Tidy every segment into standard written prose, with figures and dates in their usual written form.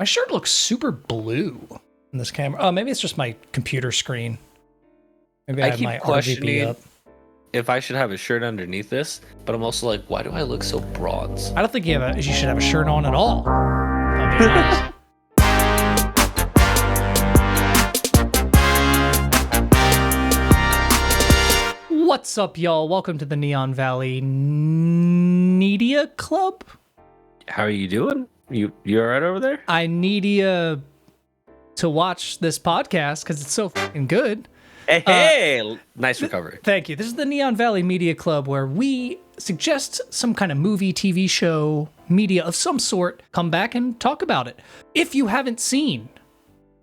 My shirt looks super blue in this camera. Oh, maybe it's just my computer screen. Maybe I have keep my RGB questioning up. if I should have a shirt underneath this, but I'm also like, why do I look so bronze? I don't think you should have a shirt on at all. I'll be honest. What's up, y'all? Welcome to the Neon Valley Media Club. How are you doing? You all right over there? I need you to watch this podcast because it's so fucking good. Hey, nice recovery. Thank you. This is the Neon Valley Media Club, where we suggest some kind of movie, TV show, media of some sort, come back and talk about it. If you haven't seen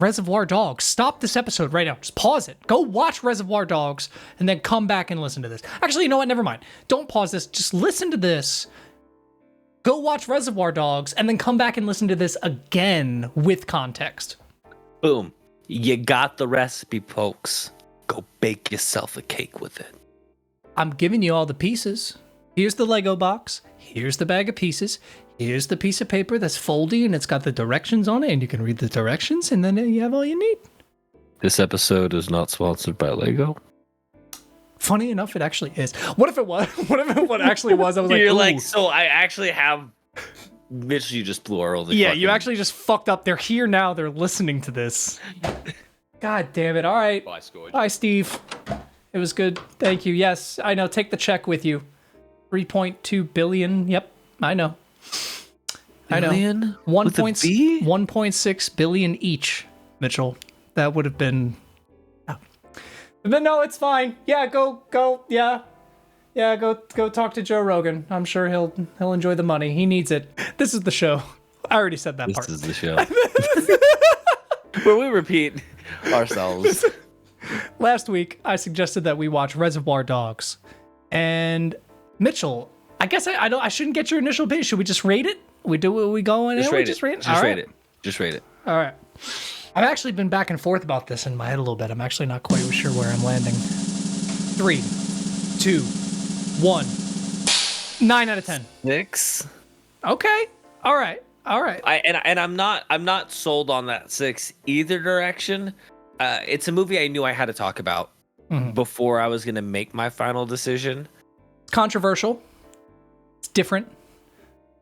Reservoir Dogs, stop this episode right now. Just pause it. Go watch Reservoir Dogs and then come back and listen to this. Actually, you know what? Never mind. Don't pause this. Just listen to this. Go watch Reservoir Dogs and then come back and listen to this again with context. Boom. You got the recipe, folks. Go bake yourself a cake with it. I'm giving you all the pieces. Here's the Lego box. Here's the bag of pieces. Here's the piece of paper that's foldy and it's got the directions on it, and you can read the directions, and then you have all you need. This episode is not sponsored by Lego. Funny enough, it actually is. What if it was? What if it actually was? I was like, You're ooh. like, so I actually have... Mitch, you just blew our only Yeah, fucking... you actually just fucked up. They're here now. They're listening to this. God damn it. All right. Bye, Skorge. Bye, Steve. It was good. Thank you. Yes, I know. Take the check with you. 3.2 billion. Yep, I know. I know. Billion? 1.6 billion each, Mitchell. That would have been... But no, it's fine. Yeah, go. Yeah, go talk to Joe Rogan. I'm sure he'll enjoy the money. He needs it. This is the show. I already said that part. This is the show. Where we repeat ourselves. Last week, I suggested that we watch Reservoir Dogs. And Mitchell, I guess I shouldn't get your initial opinion. Should we just rate it? We go in. Just rate it. Just rate it. Just rate it. Just rate it. All right. I've actually been back and forth about this in my head a little bit. I'm actually not quite sure where I'm landing. 3, 2, 1. 9 out of 10. 6. Okay. All right. I'm not sold on that 6 either direction. It's a movie I knew I had to talk about before I was gonna make my final decision. It's controversial. It's different.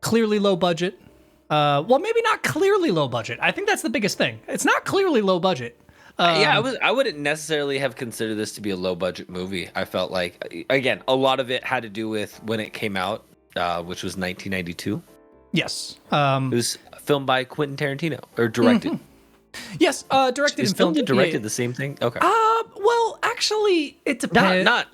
Clearly low budget. Well, maybe not clearly low budget. I think that's the biggest thing. It's not clearly low budget. I wouldn't necessarily have considered this to be a low budget movie. I felt like, again, a lot of it had to do with when it came out, which was 1992. Yes. It was filmed by Quinten Tarantino, or directed. Yes, directed Is and filmed. Filmed and directed the same thing? Okay. Well, actually, it depends. Not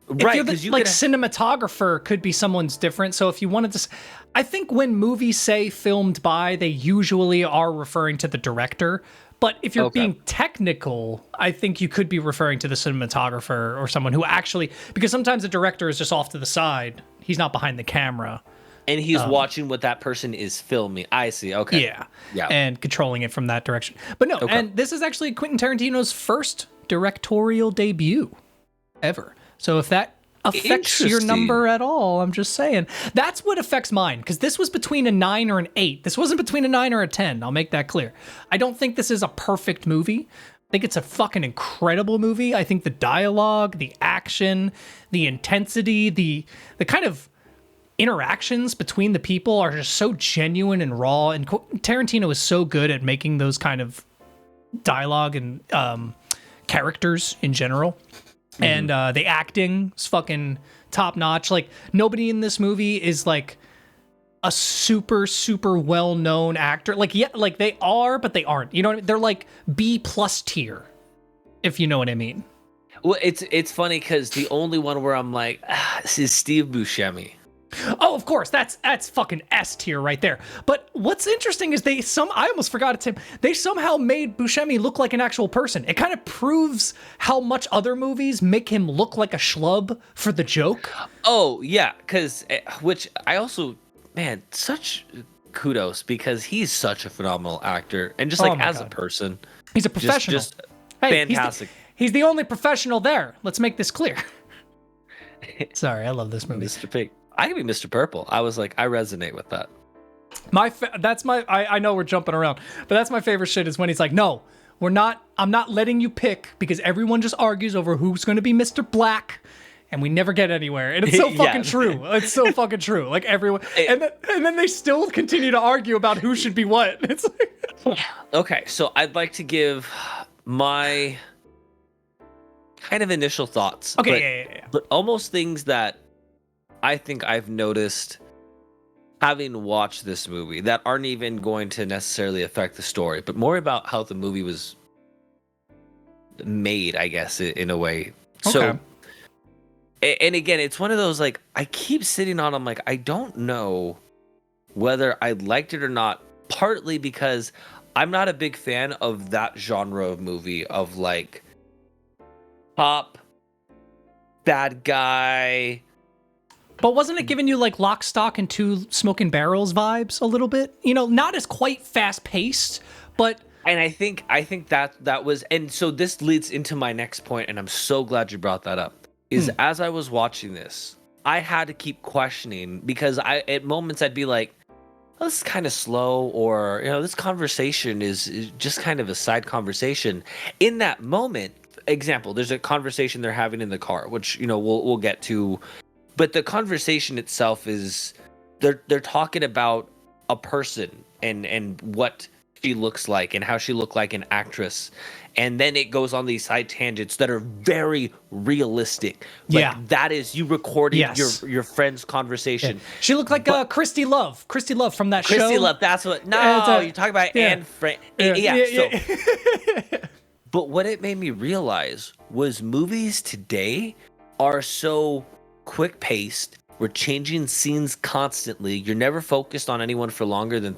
right, because you like could... cinematographer could be someone's different. So if you wanted to, I think when movies say filmed by, they usually are referring to the director. But if you're being technical, I think you could be referring to the cinematographer or someone who actually, because sometimes the director is just off to the side. He's not behind the camera. And he's watching what that person is filming. I see. Okay. Yeah. And controlling it from that direction. But no, and this is actually Quentin Tarantino's first directorial debut ever. So if that affects your number at all, I'm just saying. That's what affects mine, because this was between a 9 or an 8. This wasn't between a 9 or a 10. I'll make that clear. I don't think this is a perfect movie. I think it's a fucking incredible movie. I think the dialogue, the action, the intensity, the kind of interactions between the people are just so genuine and raw. And Tarantino is so good at making those kind of dialogue and characters in general. And the acting is fucking top notch. Like, nobody in this movie is like a super, super well-known actor. Like, yeah, like they are, but they aren't. You know what I mean? They're like B+ tier, if you know what I mean. Well, it's funny because the only one where I'm like, this is Steve Buscemi. Oh, of course, that's fucking S tier right there. But what's interesting is I almost forgot it's him. They somehow made Buscemi look like an actual person. It kind of proves how much other movies make him look like a schlub for the joke. Oh yeah, which I also, man, such kudos, because he's such a phenomenal actor, and just like as a person, he's a professional. Just fantastic. He's the only professional there. Let's make this clear. Sorry, I love this movie. Mr. Pink. I could be Mr. Purple. I was like, I resonate with that. I know we're jumping around, but that's my favorite shit is when he's like, no, I'm not letting you pick because everyone just argues over who's going to be Mr. Black and we never get anywhere. And it's so fucking true. It's so fucking true. Like everyone, and then they still continue to argue about who should be what. It's like, okay. So I'd like to give my kind of initial thoughts. Okay. But almost things that I think I've noticed having watched this movie that aren't even going to necessarily affect the story, but more about how the movie was made, I guess, in a way. Okay. So, and again, it's one of those, like, I keep sitting on, I'm like, I don't know whether I liked it or not, partly because I'm not a big fan of that genre of movie of, like, pop, bad guy. But wasn't it giving you like Lock, Stock, and Two Smoking Barrels vibes a little bit? You know, not as quite fast paced, but. And I think that was, and so this leads into my next point, and I'm so glad you brought that up. Is as I was watching this, I had to keep questioning because at moments I'd be like, oh, this is kind of slow, or this conversation is just kind of a side conversation. In that moment, example, there's a conversation they're having in the car, which we'll get to. But the conversation itself is they're talking about a person and what she looks like and how she looked like an actress. And then it goes on these side tangents that are very realistic. Like, that is you recording your friend's conversation. Yeah. She looked like Christy Love from that show. Christy Love, that's what. No, you're talking about Anne Frank. But what it made me realize was movies today are so quick paced. We're changing scenes constantly. You're never focused on anyone for longer than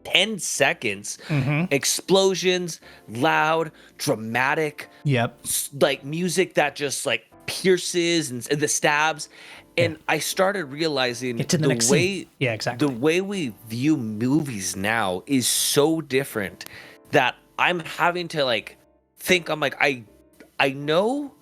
10 seconds. Explosions, loud, dramatic. Like music that just like pierces and the stabs. And I started realizing the way we view movies now is so different that I'm having to like think, I'm like, I know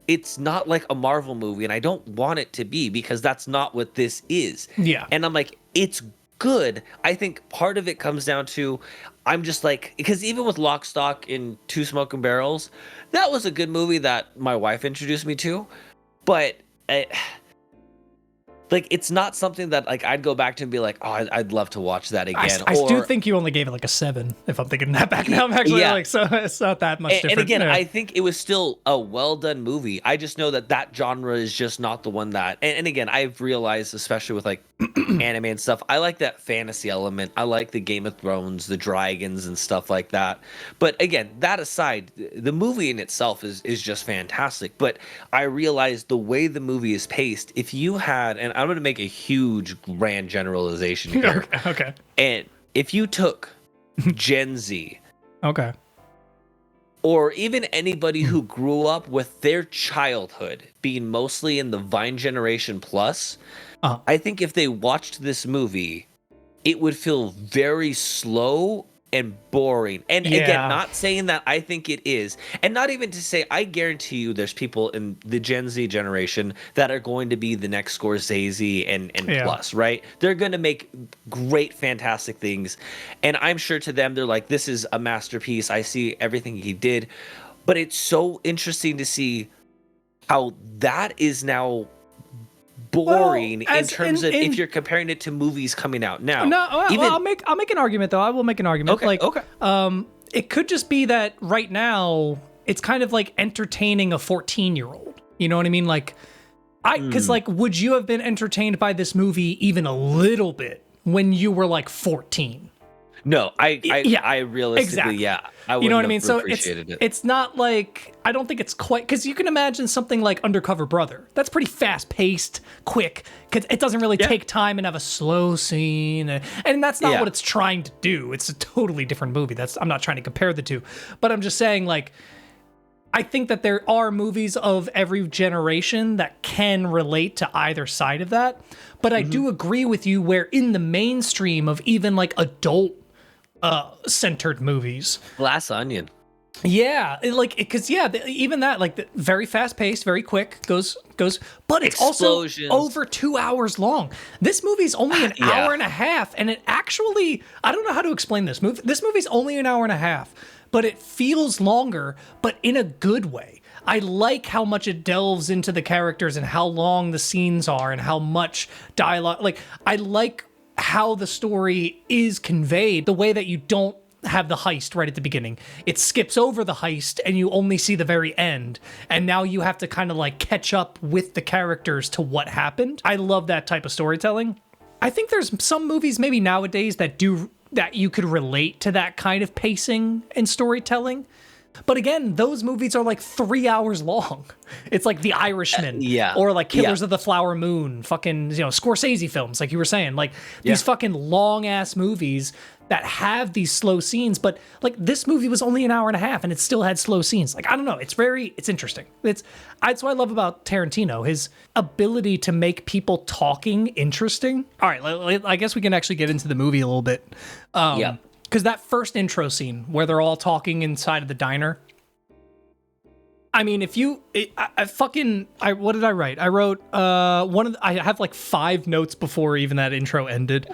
it's not like a Marvel movie, and I don't want it to be because that's not what this is. Yeah. And I'm like, it's good. I think part of it comes down to, I'm just like, because even with Lock, Stock, and Two Smoking Barrels, that was a good movie that my wife introduced me to, but like, it's not something that like I'd go back to and be like, oh, I'd love to watch that again. I do think you only gave it like a 7, if I'm thinking that back now. I'm actually like, so it's not that much different. And again, I think it was still a well done movie. I just know that genre is just not the one that. And again, I've realized, especially with like anime and stuff, I like that fantasy element. I like the Game of Thrones, the dragons and stuff like that. But again, that aside, the movie in itself is just fantastic. But I realized the way the movie is paced, if you had, and I'm going to make a huge grand generalization here. Okay. And if you took Gen Z, okay, or even anybody who grew up with their childhood being mostly in the Vine generation plus, I think if they watched this movie, it would feel very slow and boring. And again, not saying that I think it is, and not even to say, I guarantee you there's people in the Gen Z generation that are going to be the next Scorsese and plus, right? They're going to make great, fantastic things. And I'm sure to them, they're like, this is a masterpiece. I see everything he did. But it's so interesting to see how that is now boring in terms of if you're comparing it to movies coming out now. I'll make an argument though. I will make an argument. Okay. It could just be that right now it's kind of like entertaining a 14-year-old. You know what I mean? Like, because like, would you have been entertained by this movie even a little bit when you were like 14? No, I realistically, I you know what I mean? So it. It's not like, I don't think it's quite, because you can imagine something like Undercover Brother. That's pretty fast paced, quick, because it doesn't really take time and have a slow scene, and that's not what it's trying to do. It's a totally different movie. I'm not trying to compare the two, but I'm just saying, like, I think that there are movies of every generation that can relate to either side of that. But I do agree with you where in the mainstream of even like adult centered movies. Glass Onion. Yeah, even that, like, very fast paced, very quick, goes, but it's also over 2 hours long. This movie's only an hour and a half, and it actually, I don't know how to explain this movie. This movie's only an hour and a half, but it feels longer, but in a good way. I like how much it delves into the characters and how long the scenes are and how much dialogue. Like, I like how the story is conveyed, the way that you don't have the heist right at the beginning. It skips over the heist and you only see the very end. And now you have to kind of like catch up with the characters to what happened. I love that type of storytelling. I think there's some movies maybe nowadays that you could relate to that kind of pacing and storytelling. But again, those movies are like 3 hours long. It's like The Irishman, or like Killers of the Flower Moon, fucking, Scorsese films, like you were saying, like these fucking long ass movies that have these slow scenes. But like this movie was only an hour and a half, and it still had slow scenes. Like, I don't know, it's interesting. That's what I love about Tarantino, his ability to make people talking interesting. All right, I guess we can actually get into the movie a little bit. Because that first intro scene where they're all talking inside of the diner. I mean, what did I write? I wrote, I have like 5 notes before even that intro ended.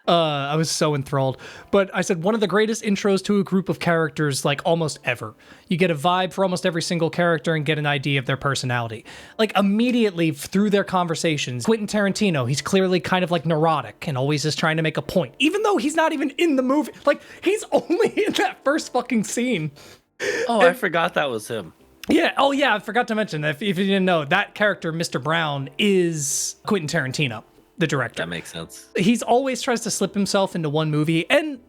I was so enthralled. But I said, one of the greatest intros to a group of characters, like, almost ever. You get a vibe for almost every single character and get an idea of their personality. Like, immediately through their conversations, Quinten Tarantino, he's clearly kind of like neurotic and always is trying to make a point, even though he's not even in the movie. Like, he's only in that first fucking scene. Oh, I forgot that was him. Yeah. Oh, yeah. I forgot to mention that if you didn't know, that character, Mr. Brown, is Quinten Tarantino, the director. That makes sense. He's always tries to slip himself into one movie, and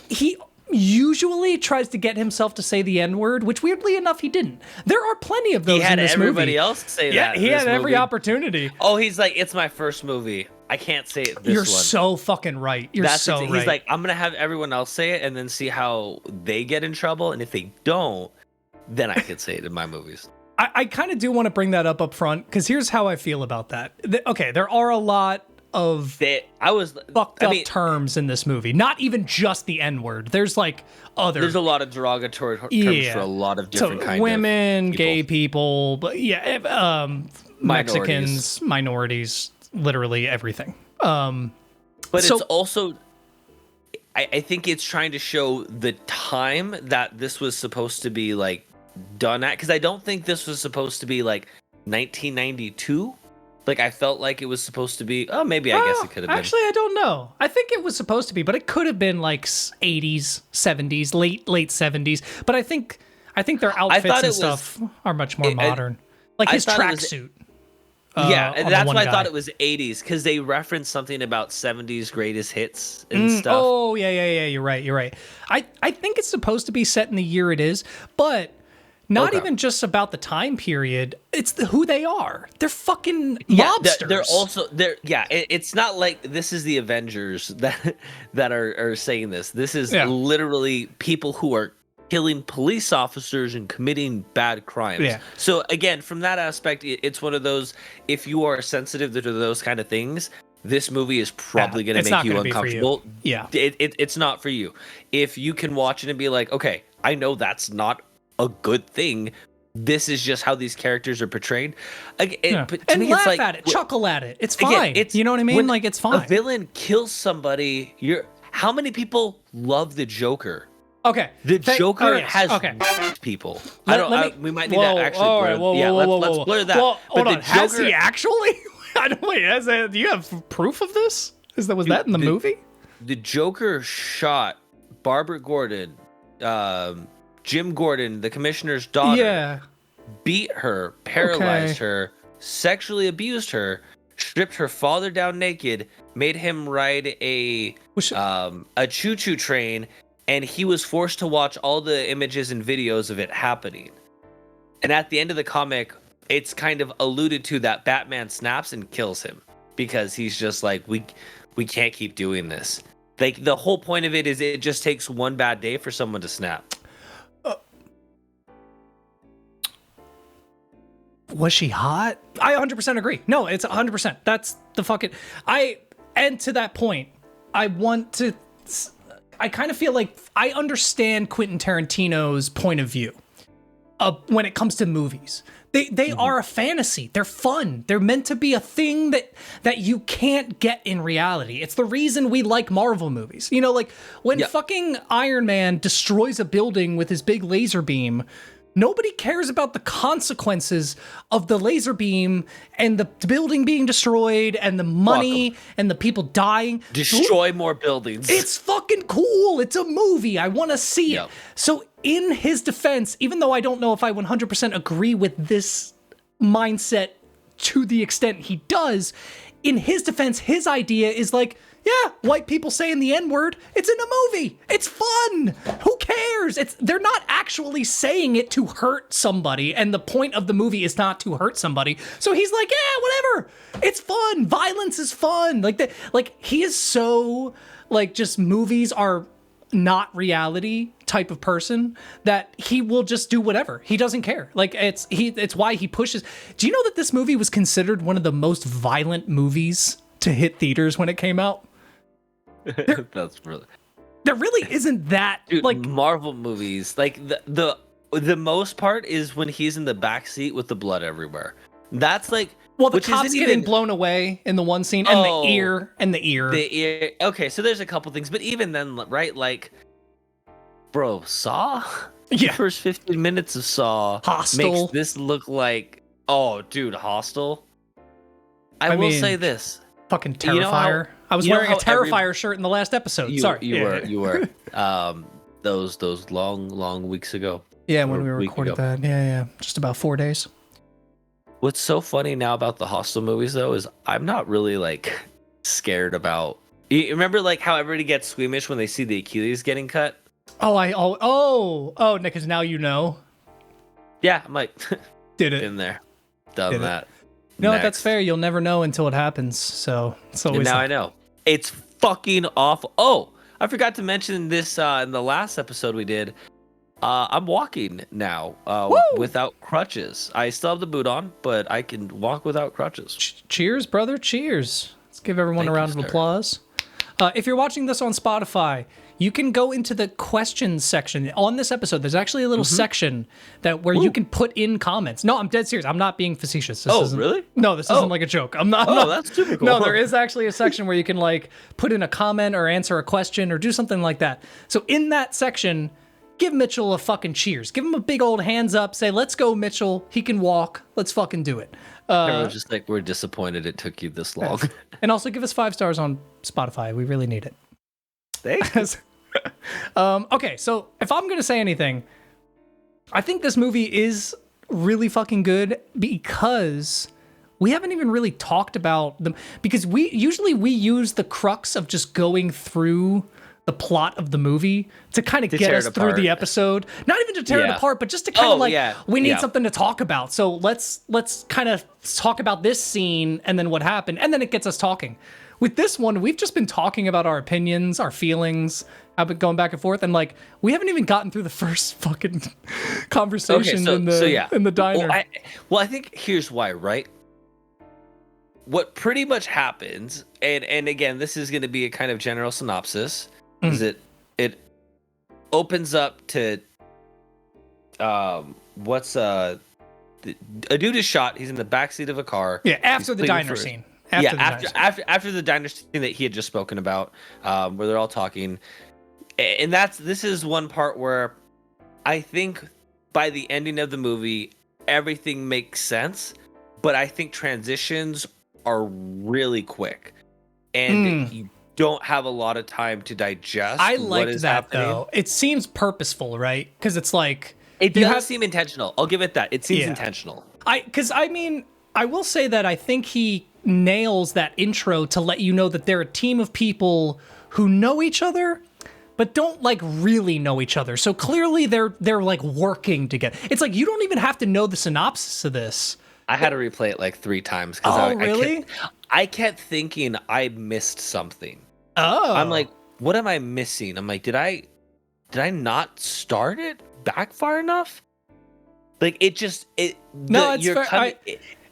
he usually tries to get himself to say the N-word, which weirdly enough he didn't. There are plenty of those in this movie. He had everybody else say that. Yeah, he had every opportunity. Oh, he's like, it's my first movie. I can't say it this You're one. so fucking right. He's like, I'm going to have everyone else say it and then see how they get in trouble, and if they don't, then I could say it in my movies. I kind of do want to bring that up front, because here's how I feel about that. Okay, there are a lot of fucked up terms in this movie. Not even just the N-word. There's like other... There's a lot of derogatory terms for a lot of different kinds of women, gay people, but Mexicans, minorities, literally everything. But it's also... I think it's trying to show the time that this was supposed to be like done at, because I don't think this was supposed to be like 1992. Like, I felt like it was supposed to be. Oh, maybe I guess it could have been. Actually, I don't know. I think it was supposed to be, but it could have been like 80s, 70s, late 70s. But I think their outfits and stuff are much more modern. Like his tracksuit. And that's why I thought it was 80s, because they referenced something about 70s greatest hits and stuff. Oh, yeah. You're right. I think it's supposed to be set in the year it is, but not even just about the time period. It's who they are. They're fucking mobsters. They're also it's not like this is the Avengers that are saying this. This is literally people who are killing police officers and committing bad crimes. Yeah. So again, from that aspect, it's one of those, if you are sensitive to those kind of things, this movie is probably going to make you uncomfortable. Yeah. It's not for you. If you can watch it and be like, okay, I know that's not a good thing. This is just how these characters are portrayed. But to me, laugh at it, chuckle at it. It's fine. You know what I mean? Like, it's fine. A villain kills somebody. How many people love the Joker? Okay. The Joker has people. We might need to actually let's blur that. Well, hold on. Has he actually? Do you have proof of this? Was that in the movie? The Joker shot Barbara Gordon, Jim Gordon, the commissioner's daughter, beat her, paralyzed her, sexually abused her, stripped her father down naked, made him ride a choo-choo train, and he was forced to watch all the images and videos of it happening. And at the end of the comic, it's kind of alluded to that Batman snaps and kills him, because he's just like, we can't keep doing this. Like, the whole point of it is it just takes one bad day for someone to snap. Was she hot? I 100% agree. No, it's 100%. That's the fucking... And to that point, I I kind of feel like I understand Quentin Tarantino's point of view when it comes to movies. They are a fantasy. They're fun. They're meant to be a thing that you can't get in reality. It's the reason we like Marvel movies. You know, like when fucking Iron Man destroys a building with his big laser beam, nobody cares about the consequences of the laser beam and the building being destroyed and the money and the people dying. Destroy more buildings. It's fucking cool. It's a movie. I want to see it. So in his defense, even though I don't know if I 100% agree with this mindset to the extent he does, in his defense, his idea is like, yeah, white people saying the N-word, it's in a movie. It's fun. Who cares? They're not actually saying it to hurt somebody, and the point of the movie is not to hurt somebody. So he's like, yeah, whatever. It's fun. Violence is fun. Like he is so like just movies are not reality type of person that he will just do whatever. He doesn't care. Like it's why he pushes. Do you know that this movie was considered one of the most violent movies to hit theaters when it came out? That's really. There really isn't that. Dude, like Marvel movies, like the most part is when he's in the back seat with the blood everywhere. That's like. Well, the cop's getting blown away in the one scene, and the ear. The ear. Okay, so there's a couple things, but even then, right? Like, bro, Saw. Yeah. The first 15 minutes of Saw Hostel makes this look like. Oh, dude, Hostel. I will say this. Fucking Terrifier. I was wearing a Terrifier shirt in the last episode. You were. Those long weeks ago. Yeah, when we recorded that. Yeah. Just about 4 days. What's so funny now about the Hostel movies, though, is I'm not really, like, scared about... You remember, like, how everybody gets squeamish when they see the Achilles getting cut? Oh, because now you know. Yeah, I'm like... Did it. Been there. Done that. No, that's fair. You'll never know until it happens, so it's always... And now I know. It's fucking awful. Oh, I forgot to mention this in the last episode we did. I'm walking now without crutches. I still have the boot on, but I can walk without crutches. Cheers, brother. Cheers. Let's give everyone a round of applause. If you're watching this on Spotify, you can go into the questions section. On this episode, there's actually a little section where you can put in comments. No, I'm dead serious. I'm not being facetious. Really? No, this isn't like a joke. I'm not. That's super cool. No, there is actually a section where you can like put in a comment or answer a question or do something like that. So in that section... Give Mitchell a fucking cheers. Give him a big old hands up. Say, let's go, Mitchell. He can walk. Let's fucking do it. Everyone's just like, we're disappointed it took you this long. And also give us 5 stars on Spotify. We really need it. Thanks. Okay, so if I'm going to say anything, I think this movie is really fucking good because we haven't even really talked about them. Because we use the crux of just going through the plot of the movie to kind of get us through the episode. Not even to tear it apart, but just to kind of we need something to talk about. So let's kind of talk about this scene and then what happened. And then it gets us talking. With this one, we've just been talking about our opinions, our feelings, how been going back and forth. And like, we haven't even gotten through the first fucking conversation in the diner. Well, I think here's why, right? What pretty much happens, and again, this is going to be a kind of general synopsis, is it opens up to a dude is shot. He's in the backseat of a car. Yeah, after the diner scene. After the diner scene that he had just spoken about, where they're all talking, and this is one part where I think by the ending of the movie everything makes sense, but I think transitions are really quick, and you don't have a lot of time to digest. I like that happening. Though. It seems purposeful, right? Because it's like it does seem intentional. I'll give it that. It seems intentional. I will say that I think he nails that intro to let you know that they're a team of people who know each other, but don't like really know each other. So clearly they're like working together. It's like you don't even have to know the synopsis of this. I had to replay it like 3 times because really? I kept thinking I missed something. Oh. I'm like, what am I missing? I'm like, did I not start it back far enough? Like it's fair.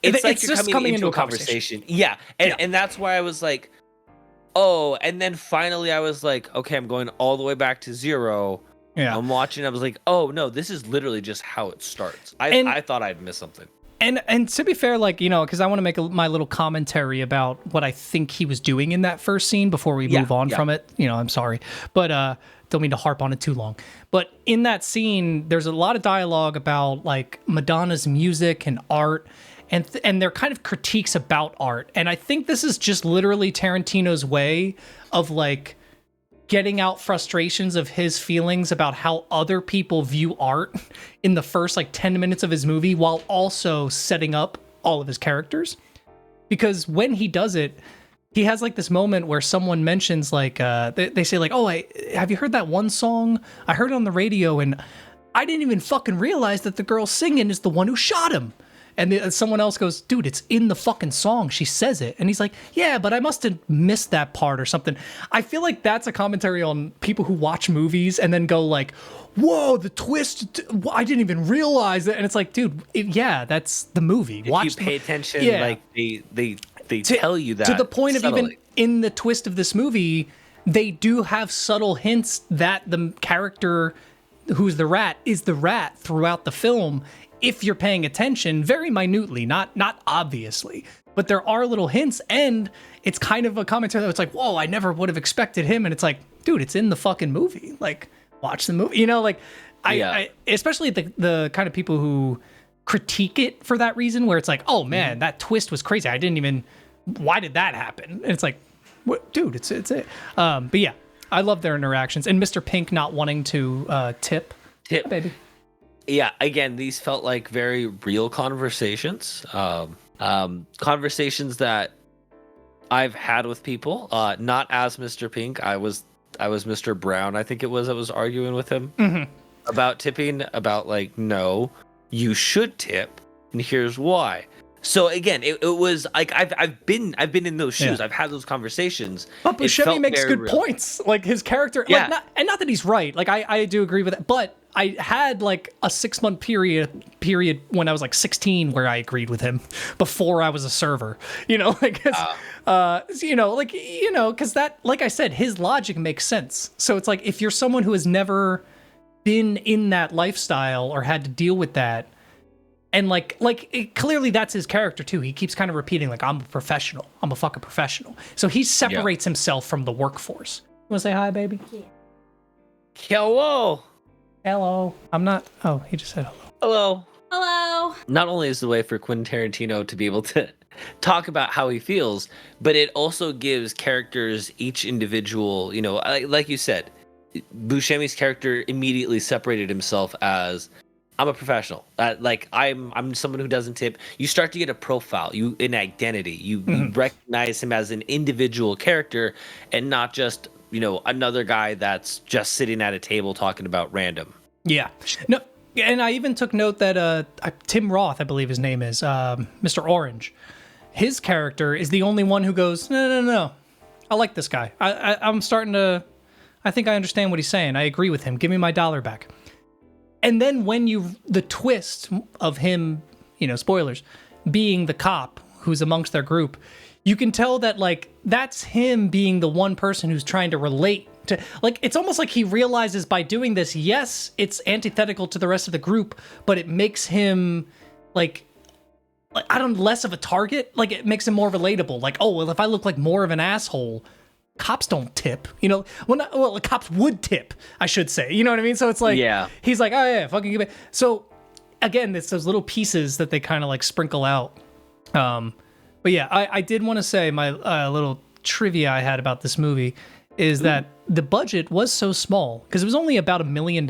It's like you're coming into a conversation. Yeah. And that's why I was like, oh, and then finally I was like, okay, I'm going all the way back to 0. Yeah. I'm watching. I was like, oh no, this is literally just how it starts. I thought I'd missed something. And to be fair, like, you know, because I want to make my little commentary about what I think he was doing in that first scene before we move on from it. You know, I'm sorry, but don't mean to harp on it too long. But in that scene, there's a lot of dialogue about like Madonna's music and art, and they're kind of critiques about art. And I think this is just literally Tarantino's way of like getting out frustrations of his feelings about how other people view art in the first like 10 minutes of his movie, while also setting up all of his characters. Because when he does it, he has like this moment where someone mentions like, they say like, oh, have you heard that one song? I heard it on the radio and I didn't even fucking realize that the girl singing is the one who shot him. And someone else goes, dude, it's in the fucking song. She says it. And he's like, yeah, but I must have missed that part or something. I feel like that's a commentary on people who watch movies and then go like, whoa, the twist, I didn't even realize it. And it's like, dude, yeah, that's the movie. If you pay attention, like they tell you that. To the point subtly. of even in the twist of this movie, they do have subtle hints that the character who's the rat is the rat throughout the film. If you're paying attention, very minutely, not obviously, but there are little hints, and it's kind of a commentary that's like, whoa, I never would have expected him, and it's like, dude, it's in the fucking movie. Like, watch the movie, you know, like, I especially the kind of people who critique it for that reason, where it's like, oh man, that twist was crazy. Why did that happen? And it's like, what, dude, it's it. But yeah, I love their interactions, and Mr. Pink not wanting to tip, baby. Yeah, again, these felt like very real conversations. Conversations that I've had with people. Not as Mr. Pink. I was Mr. Brown, I think it was. I was arguing with him about tipping, about like, no, you should tip, and here's why. So again, it was like I've been in those shoes. Yeah. I've had those conversations. But Buscemi makes good points. Like his character, like not that he's right. Like I do agree with that, but I had like a 6-month period when I was like 16 where I agreed with him before I was a server, you know, like, cause that, like I said, his logic makes sense. So it's like, if you're someone who has never been in that lifestyle or had to deal with that, and clearly that's his character too. He keeps kind of repeating like, I'm a professional. I'm a fucking professional. So he separates himself from the workforce. You want to say hi, baby? Yeah. Hello. Hello. I'm not. Oh, he just said hello. Hello. Hello. Not only is the way for Quinten Tarantino to be able to talk about how he feels, but it also gives characters each individual, you know, like you said, Buscemi's character immediately separated himself as, I'm a professional. Like I'm someone who doesn't tip. You start to get a profile, an identity. You recognize him as an individual character and not just, you know, another guy that's just sitting at a table talking about random. Yeah. No, and I even took note that Tim Roth, I believe his name is, Mr. Orange. His character is the only one who goes, no. I like this guy. I'm starting to, I think I understand what he's saying. I agree with him. Give me my $1 back. And then when the twist of him, you know, spoilers, being the cop who's amongst their group, you can tell that, like, that's him being the one person who's trying to relate to, like, it's almost like he realizes by doing this, yes, it's antithetical to the rest of the group, but it makes him, like I don't know, less of a target. Like, it makes him more relatable. Like, oh, well, if I look like more of an asshole, cops don't tip, you know? Well, cops would tip, I should say. You know what I mean? So it's like, he's like, oh, yeah, fucking give it. So, again, it's those little pieces that they kind of, like, sprinkle out. But yeah, I did want to say my little trivia I had about this movie is that the budget was so small because it was only about $1 million,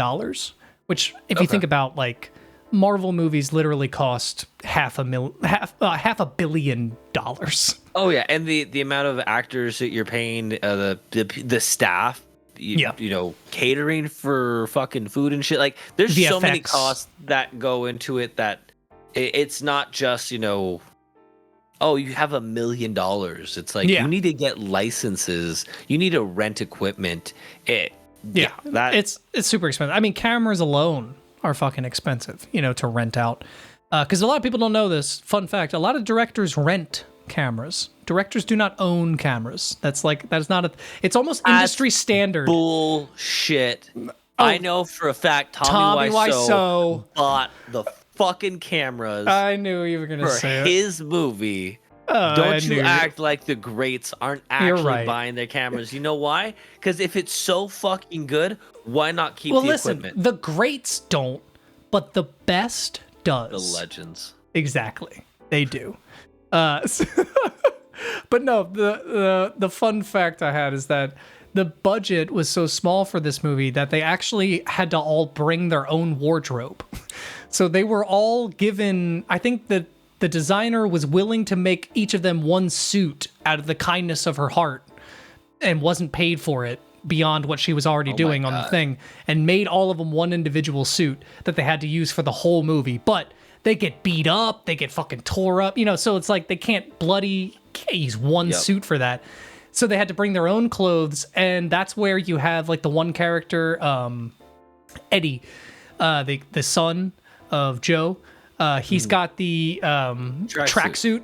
which if you think about like Marvel movies literally cost $500 million. Oh yeah, and the amount of actors that you're paying, the staff, you know, catering for fucking food and shit. Like there's so many costs that go into it that it's not just, you know, oh, you have $1 million. It's like you need to get licenses. You need to rent equipment. It's super expensive. I mean, cameras alone are fucking expensive, you know, to rent out. Because a lot of people don't know this. Fun fact: a lot of directors rent cameras Directors do not own cameras. That's not a. It's almost industry standard. Bullshit. I know for a fact Tommy Wiseau bought the fucking cameras. I knew you were gonna say his movie. Don't you act like the greats aren't actually buying their cameras. You know why? Because if it's so fucking good, why not keep the equipment? The greats don't, but the best does. The legends. Exactly. They do. But no, the fun fact I had is that the budget was so small for this movie that they actually had to all bring their own wardrobe. So they were all given, I think that the designer was willing to make each of them one suit out of the kindness of her heart and wasn't paid for it beyond what she was already doing on the thing, and made all of them one individual suit that they had to use for the whole movie. But they get beat up, they get fucking tore up, so it's like they can't use one suit for that. So they had to bring their own clothes, and that's where you have like the one character, Eddie, the son of Joe. He's got the tracksuit.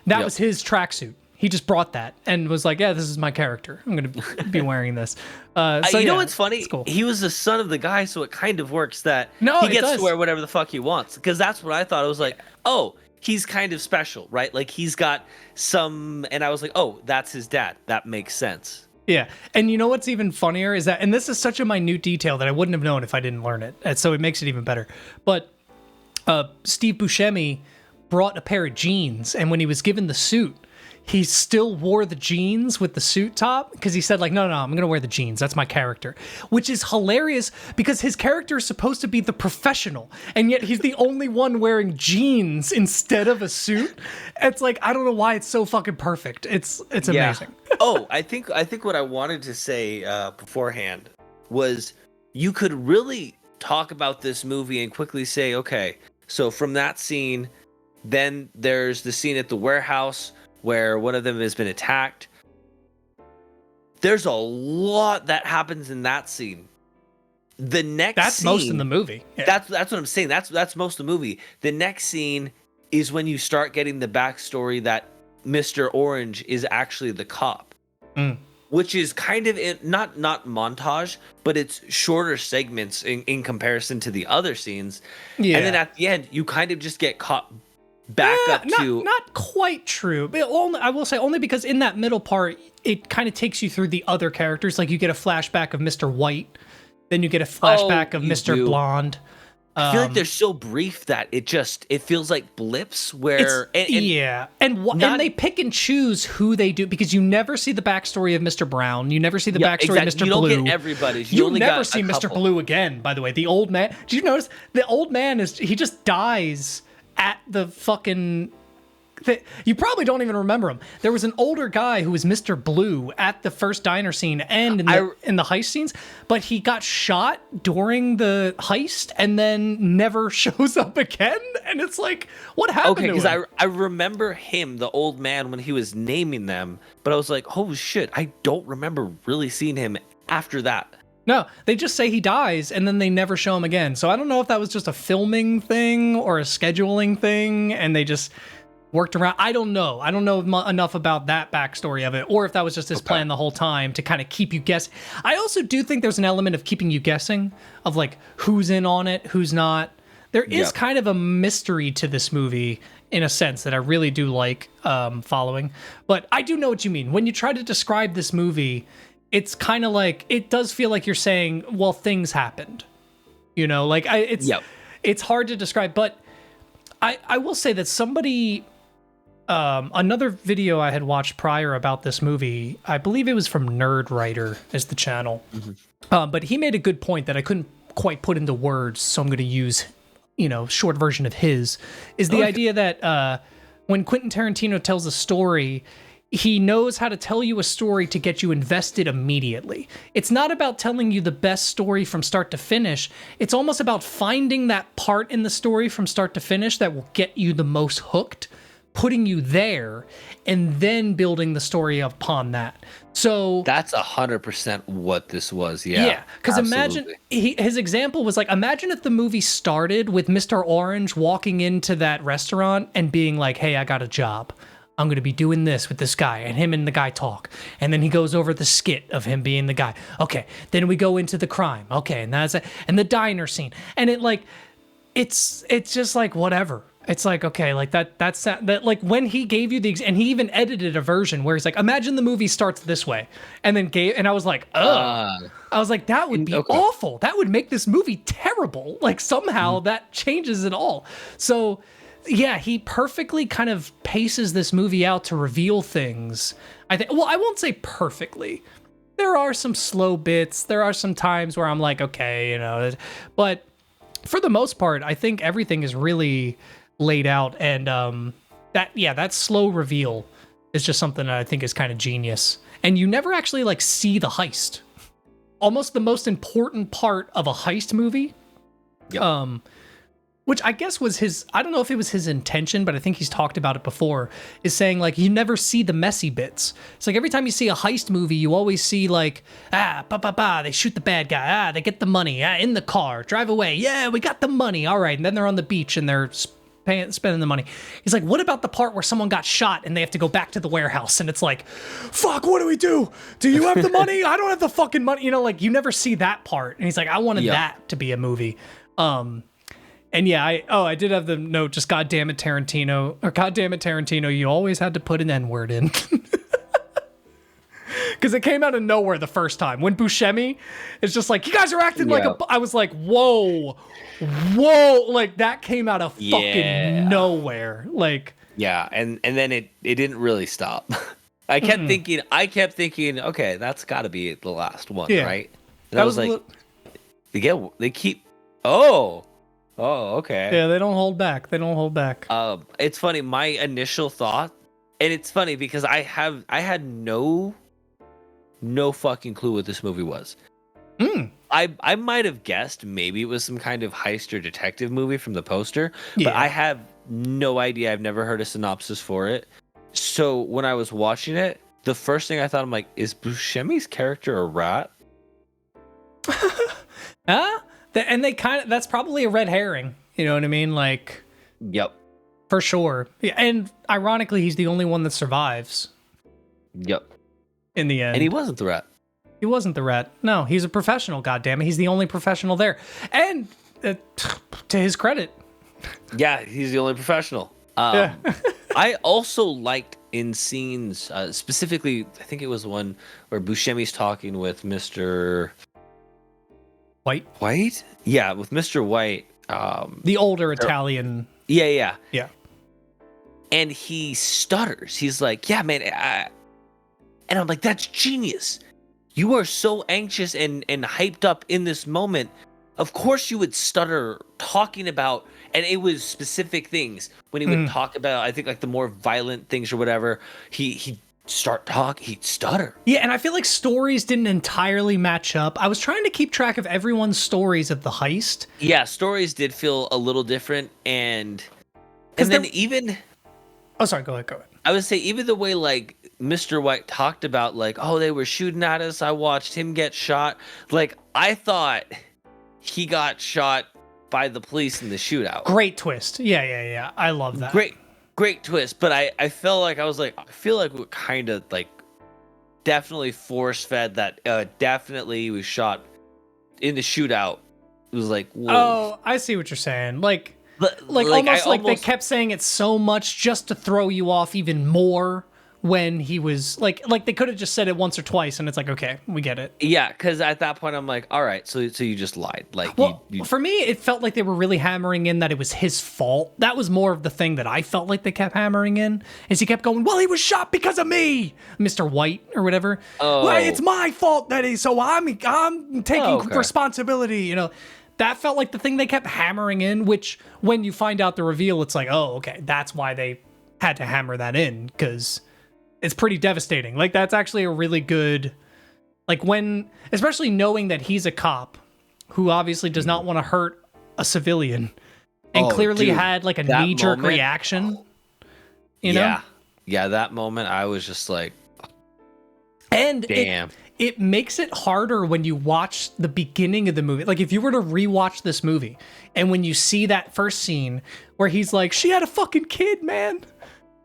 That was his tracksuit. He just brought that and was like, "Yeah, this is my character. I'm going to be wearing this." You know what's funny? Cool. He was the son of the guy, so it kind of works that he gets to wear whatever the fuck he wants. Because that's what I thought. It was like, oh, he's kind of special, right? Like he's got some, and I was like, oh, that's his dad. That makes sense. Yeah, and you know what's even funnier is that, and this is such a minute detail that I wouldn't have known if I didn't learn it, and so it makes it even better. But Steve Buscemi brought a pair of jeans, and when he was given the suit, he still wore the jeans with the suit top because he said, like, no, I'm going to wear the jeans. That's my character, which is hilarious because his character is supposed to be the professional, and yet he's the only one wearing jeans instead of a suit. It's like, I don't know why it's so fucking perfect. It's amazing. I think what I wanted to say beforehand was you could really talk about this movie and quickly say, okay, so from that scene, then there's the scene at the warehouse where one of them has been attacked. There's a lot that happens in that scene. The next scene, most in the movie. Yeah. That's what I'm saying. That's most of the movie. The next scene is when you start getting the backstory that Mr. Orange is actually the cop. Which is kind of not montage, but it's shorter segments in comparison to the other scenes. Yeah. And then at the end, you kind of just get caught back up to... Not quite true. But I will say only because in that middle part, it kind of takes you through the other characters. Like you get a flashback of Mr. White, then you get a flashback of Mr. Blonde. I feel like they're so brief that it feels like blips where... And they pick and choose who they do, because you never see the backstory of Mr. Brown. You never see the backstory of Mr. Blue. You don't get everybody's. You never see Mr. Blue again, by the way. The old man... Did you notice? The old man he just dies at the fucking... You probably don't even remember him. There was an older guy who was Mr. Blue at the first diner scene and in the heist scenes, but he got shot during the heist and then never shows up again. And it's like, what happened to him? Okay, because I remember him, the old man, when he was naming them, but I was like, oh shit, I don't remember really seeing him after that. No, they just say he dies and then they never show him again. So I don't know if that was just a filming thing or a scheduling thing and they just... worked around. I don't know enough about that backstory of it, or if that was just his plan the whole time to kind of keep you guessing. I also do think there's an element of keeping you guessing of like who's in on it, who's not. There is kind of a mystery to this movie in a sense that I really do like following. But I do know what you mean. When you try to describe this movie, it's kind of like, it does feel like you're saying, well, things happened. Like it's hard to describe, but I will say that somebody... another video I had watched prior about this movie, I believe it was from Nerd Writer is the channel. But he made a good point that I couldn't quite put into words, so I'm going to use, short version of his, is the idea that when Quinten Tarantino tells a story, he knows how to tell you a story to get you invested immediately. It's not about telling you the best story from start to finish. It's almost about finding that part in the story from start to finish that will get you the most hooked, putting you there, and then building the story upon that. So that's 100% what this was. Yeah, because imagine his example was like, imagine if the movie started with Mr. Orange walking into that restaurant and being like, hey, I got a job. I'm going to be doing this with this guy, and him and the guy talk. And then he goes over the skit of him being the guy. Okay, then we go into the crime. Okay, and that's it. And the diner scene. And it like, it's just like whatever. It's like, okay, like that's that like when he gave you and he even edited a version where he's like, imagine the movie starts this way, and then and I was like, I was like, that would be awful. That would make this movie terrible. Like somehow that changes it all. So yeah, he perfectly kind of paces this movie out to reveal things. I think, well, I won't say perfectly. There are some slow bits. There are some times where I'm like, okay, but for the most part, I think everything is really laid out, and that slow reveal is just something that I think is kind of genius. And you never actually like see the heist. Almost the most important part of a heist movie. Yep. Which I guess was I don't know if it was his intention, but I think he's talked about it before, is saying like you never see the messy bits. It's like every time you see a heist movie, you always see like, they shoot the bad guy, they get the money, in the car, drive away, yeah, we got the money, all right, and then they're on the beach and they're spending the money. He's like, what about the part where someone got shot and they have to go back to the warehouse, and it's like, fuck, what do we do? Do you have the money? I don't have the fucking money. Like you never see that part. And he's like, I wanted that to be a movie. And yeah, I did have the note, just goddamn it, Tarantino, you always had to put an N-word in. Because it came out of nowhere the first time. When Buscemi is just like, you guys are acting like I was like, whoa, like that came out of fucking nowhere. Like, yeah, and then it didn't really stop. I kept thinking, okay, that's got to be the last one, right? And I was like, they keep, Oh, okay. Yeah, they don't hold back. It's funny. My initial thought, and it's funny because I had no fucking clue what this movie was. I might have guessed maybe it was some kind of heist or detective movie from the poster, but I have no idea. I've never heard a synopsis for it. So when I was watching it, the first thing I thought, I'm like, is Buscemi's character a rat? Huh? And that's probably a red herring. You know what I mean? Like, yep, for sure. Yeah, and ironically, he's the only one that survives. Yep. In the end. And he wasn't the rat. He wasn't the rat. No, he's a professional, goddammit. He's the only professional there. And to his credit. Yeah, he's the only professional. I also liked in scenes, specifically, I think it was one where Buscemi's talking with Mr. White? Yeah, with Mr. White. The older Italian. Yeah. Yeah. And he stutters. He's like, yeah, man. And I'm like, that's genius. You are so anxious and hyped up in this moment. Of course you would stutter talking about, and it was specific things. When he would talk about, I think like the more violent things or whatever, he'd stutter. Yeah, and I feel like stories didn't entirely match up. I was trying to keep track of everyone's stories of the heist. Yeah, stories did feel a little different, and then even... Oh, sorry, go ahead. I would say even the way like Mr. White talked about like, oh, they were shooting at us, I watched him get shot. Like, I thought he got shot by the police in the shootout. Great twist. Yeah. I love that. Great twist, but I felt like I feel like we kind of like definitely force fed that definitely was shot in the shootout. It was like, whoa. Oh, I see what you're saying. Like almost like they kept saying it so much just to throw you off even more when he was like they could have just said it once or twice and it's like, okay, we get it. Yeah, because at that point I'm like, all right, so you just lied. Like, well, for me, it felt like they were really hammering in that it was his fault. That was more of the thing that I felt like they kept hammering in, is he kept going, well, he was shot because of me, Mr. White or whatever. Oh, well, it's my fault that I'm taking responsibility. You know, that felt like the thing they kept hammering in. Which when you find out the reveal, it's like, oh, okay, that's why they had to hammer that in, because it's pretty devastating. Like, that's actually a really good, like, when, especially knowing that he's a cop who obviously does not want to hurt a civilian and clearly had like a knee-jerk reaction, you know? Yeah, that moment I was just like, and damn. It makes it harder when you watch the beginning of the movie. Like, if you were to rewatch this movie and when you see that first scene where he's like, she had a fucking kid, man.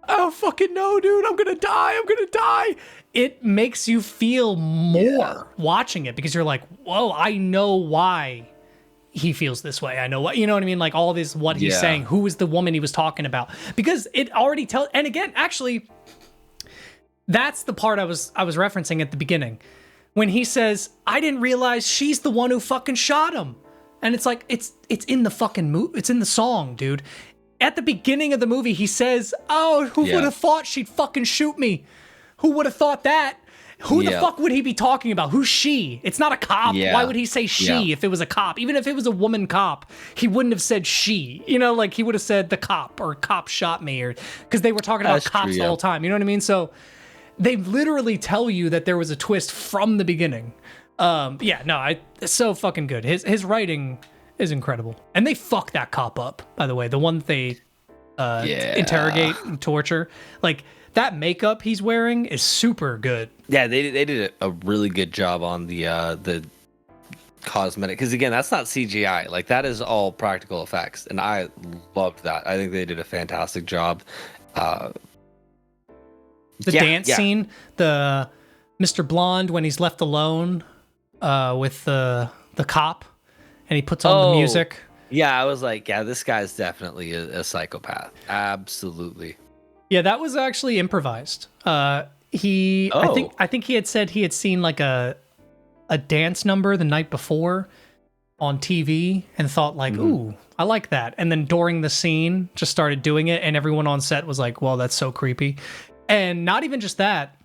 oh fucking no, dude, I'm gonna die. It makes you feel more watching it because you're like, whoa, I know why he feels this way. I know what, you know what I mean? Like all this, what he's saying, who is the woman he was talking about? Because it already tells, and again, actually, that's the part I was referencing at the beginning. When he says, I didn't realize she's the one who fucking shot him. And it's like, it's in the fucking movie, it's in the song, dude. At the beginning of the movie, he says, oh, who would have thought she'd fucking shoot me? Who would have thought that? Who the fuck would he be talking about? Who's she? It's not a cop. Why would he say she if it was a cop? Even if it was a woman cop, he wouldn't have said she. You know, like he would have said the cop or cop shot me, or because they were talking about cops the whole time. You know what I mean? So they literally tell you that there was a twist from the beginning. It's so fucking good. His writing is incredible. And they fuck that cop up, by the way. The one that they interrogate and torture. Like, that makeup he's wearing is super good. Yeah, they did a really good job on the cosmetic. Because, again, that's not CGI. Like, that is all practical effects. And I loved that. I think they did a fantastic job. The dance scene, the Mr. Blonde when he's left alone with the cop and he puts on the music. Yeah, I was like, this guy's definitely a psychopath. Absolutely. Yeah, that was actually improvised. I think he had said he had seen like a dance number the night before on TV and thought like, ooh, I like that. And then during the scene just started doing it and everyone on set was like, well, that's so creepy. And not even just that.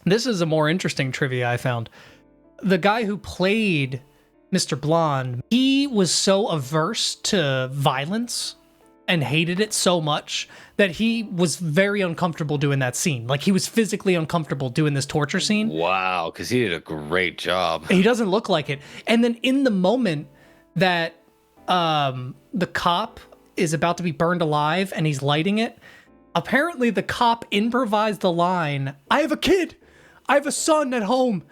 This is a more interesting trivia I found. The guy who played Mr. Blonde, he was so averse to violence and hated it so much that he was very uncomfortable doing that scene. Like, he was physically uncomfortable doing this torture scene. Wow, because he did a great job. He doesn't look like it. And then in the moment that the cop is about to be burned alive and he's lighting it, apparently the cop improvised the line, I have a kid. I have a son at home.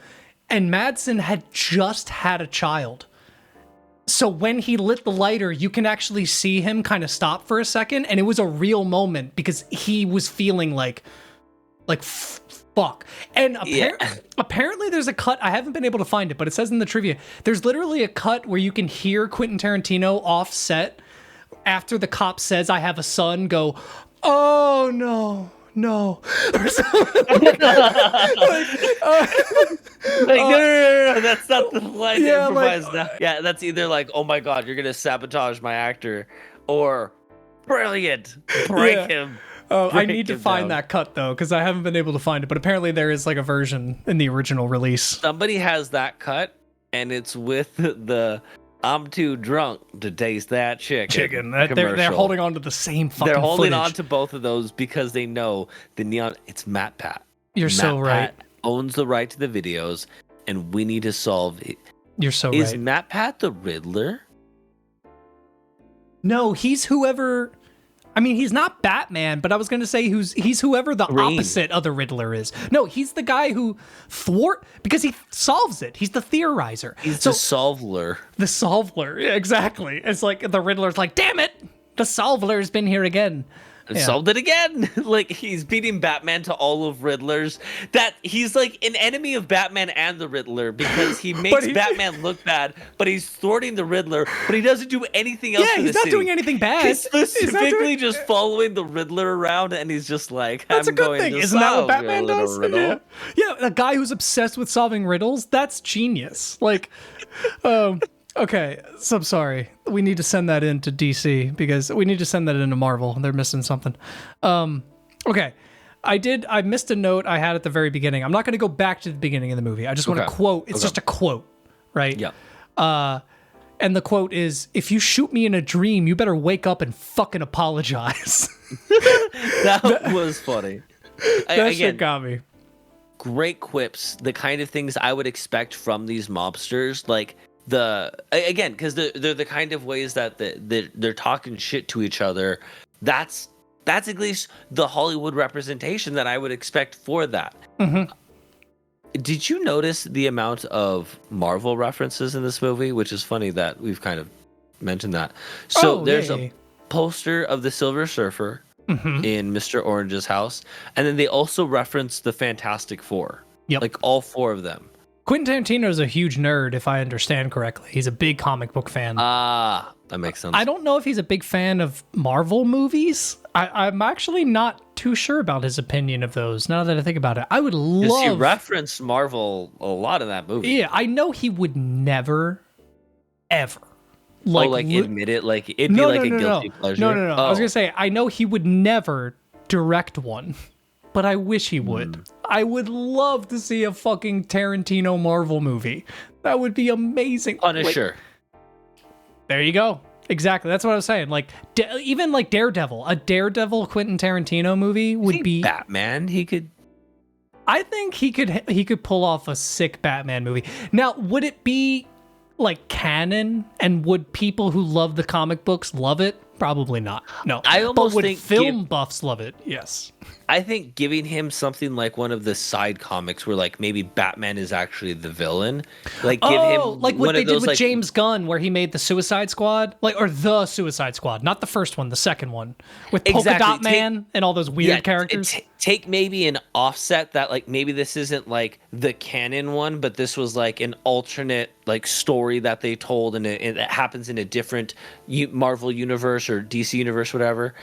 And Madsen had just had a child. So when he lit the lighter, you can actually see him kind of stop for a second. And it was a real moment because he was feeling like fuck. And apparently there's a cut. I haven't been able to find it, but it says in the trivia, there's literally a cut where you can hear Quinten Tarantino offset after the cop says, I have a son, go, oh no. No. No, that's not the line to improvise now. Yeah, that's either like, oh my god, you're gonna sabotage my actor, or brilliant, break him. I need to find that cut though, because I haven't been able to find it. But apparently there is like a version in the original release. Somebody has that cut, and it's with the I'm too drunk to taste that chicken. They're holding on to the same fucking They're holding footage. on to both of those because they know the neon. It's Matt Pat. You're so right. Pat owns the right to the videos, and we need to solve it. You're so right. Is Matt Pat the Riddler? No, he's whoever. I mean, he's not Batman, but I was going to say he's whoever the opposite of the Riddler is. No, he's the guy who because he solves it. He's the theorizer. He's the solver. The solver, yeah, exactly. It's like the Riddler's like, damn it, the solver's been here again. Solved it again. Like, he's beating Batman to all of Riddlers. That he's like an enemy of Batman and the Riddler because he makes Batman look bad, but he's thwarting the Riddler, but he doesn't do anything else. Yeah, he's not doing anything bad. He's specifically just following the Riddler around, and he's just like, that's a good thing. Isn't that what Batman does? Yeah, a guy who's obsessed with solving riddles, that's genius. Like, okay, so I'm sorry. We need to send that in to DC because we need to send that into Marvel. They're missing something. Okay. I missed a note I had at the very beginning. I'm not going to go back to the beginning of the movie. I just want to quote. It's just a quote, right? Yeah. And the quote is, if you shoot me in a dream, you better wake up and fucking apologize. That was funny. That shit got me. Great quips. The kind of things I would expect from these mobsters. Like, because they're the kind of ways that they're talking shit to each other. That's at least the Hollywood representation that I would expect for that. Mm-hmm. Did you notice the amount of Marvel references in this movie? Which is funny that we've kind of mentioned that. So there's a poster of the Silver Surfer. in Mr. Orange's house. And then they also reference the Fantastic Four. Yep. Like all 4 of them. Quinten Tarantino is a huge nerd, if I understand correctly. He's a big comic book fan. Ah, that makes sense. I don't know if he's a big fan of Marvel movies. I'm actually not too sure about his opinion of those, now that I think about it. I would love... He referenced Marvel a lot in that movie. Yeah, I know he would never, ever... admit it? Like, it'd be a guilty pleasure? No. Oh. I was going to say, I know he would never direct one, but I wish he would. I would love to see a fucking Tarantino Marvel movie. That would be amazing. Punisher. There you go. Exactly. That's what I was saying. Like, even like Daredevil. A Daredevil Quentin Tarantino movie would be... Batman. He could... I think he could pull off a sick Batman movie. Now, would it be like canon, and would people who love the comic books love it? Probably not. No. I almost would think film buffs love it? Yes. I think giving him something like one of the side comics where like maybe Batman is actually the villain, like give him like what they did with like, James Gunn, where he made the Suicide Squad, or the Suicide Squad, not the first one, the second one, with Polka Dot Man and all those weird characters. Take maybe an offset that like maybe this isn't like the canon one, but this was like an alternate like story that they told, and it happens in a different Marvel universe or DC universe, whatever.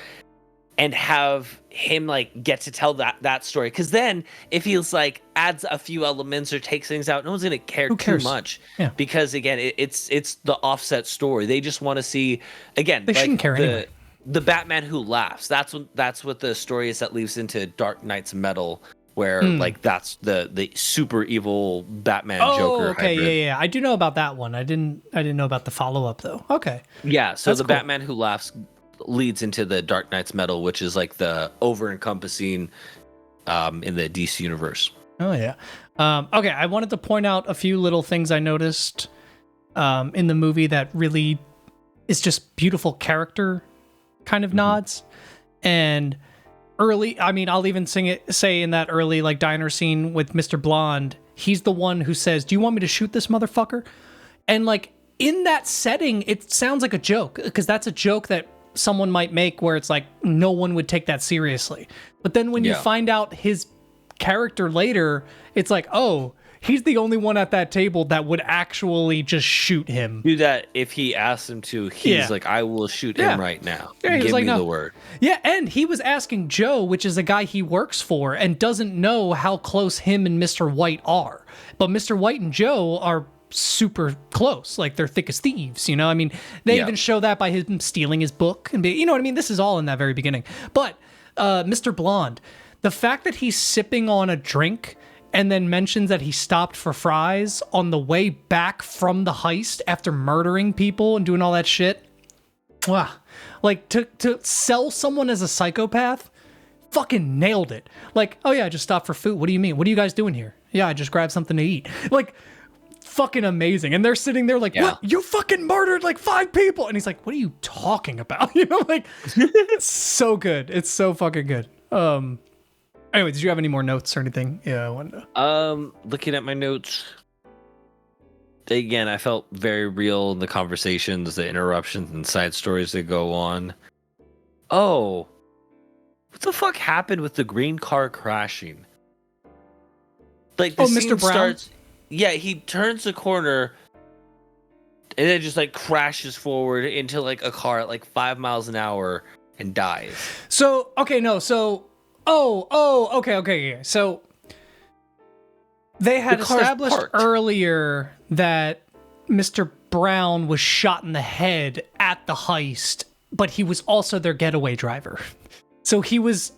And have him like get to tell that story, because then if he's like adds a few elements or takes things out, no one's gonna care too much. Yeah. Because again, it's the offset story. They just want to see they shouldn't care anyway. The Batman who laughs. That's what the story is that leads into Dark Knight's Metal, where like that's the super evil Batman Joker. Okay, hybrid. yeah. I do know about that one. I didn't know about the follow up though. Okay. Yeah. So that's the cool. Batman who laughs leads into the Dark Knight's Metal, which is like the over-encompassing in the DC universe. Oh yeah. Okay, I wanted to point out a few little things I noticed in the movie that really is just beautiful character kind of nods. And early, I mean, I'll even say in that early like diner scene with Mr. Blonde, he's the one who says, "Do you want me to shoot this motherfucker?" And like in that setting, it sounds like a joke, because that's a joke that someone might make where it's like no one would take that seriously. But then when you find out his character later, it's like, oh, he's the only one at that table that would actually just shoot him. Do that if he asks him to. He's like, I will shoot him right now. Yeah, Give like, me the word. Yeah, and he was asking Joe, which is a guy he works for, and doesn't know how close him and Mr. White are. But Mr. White and Joe are super close, like they're thick as thieves, you know. I mean, they even show that by him stealing his book, and you know what I mean. This is all in that very beginning. But Mr. Blonde, the fact that he's sipping on a drink and then mentions that he stopped for fries on the way back from the heist after murdering people and doing all that shit. Wow, like to sell someone as a psychopath, fucking nailed it. Like, oh yeah, I just stopped for food. What do you mean? What are you guys doing here? Yeah, I just grabbed something to eat. Like, fucking amazing. And they're sitting there like, what? You fucking murdered like 5 people. And he's like, what are you talking about? You know, like, it's so good. It's so fucking good. Anyway, did you have any more notes or anything? Yeah, I wanted to. Looking at my notes, again, I felt very real in the conversations, the interruptions and side stories that go on. Oh, what the fuck happened with the green car crashing? Like, the scene Mr. Brown starts. Yeah, he turns the corner and then just like crashes forward into like a car at like 5 miles an hour and dies. So, okay, no, so, okay. Yeah. So they had established earlier that Mr. Brown was shot in the head at the heist, but he was also their getaway driver. So he was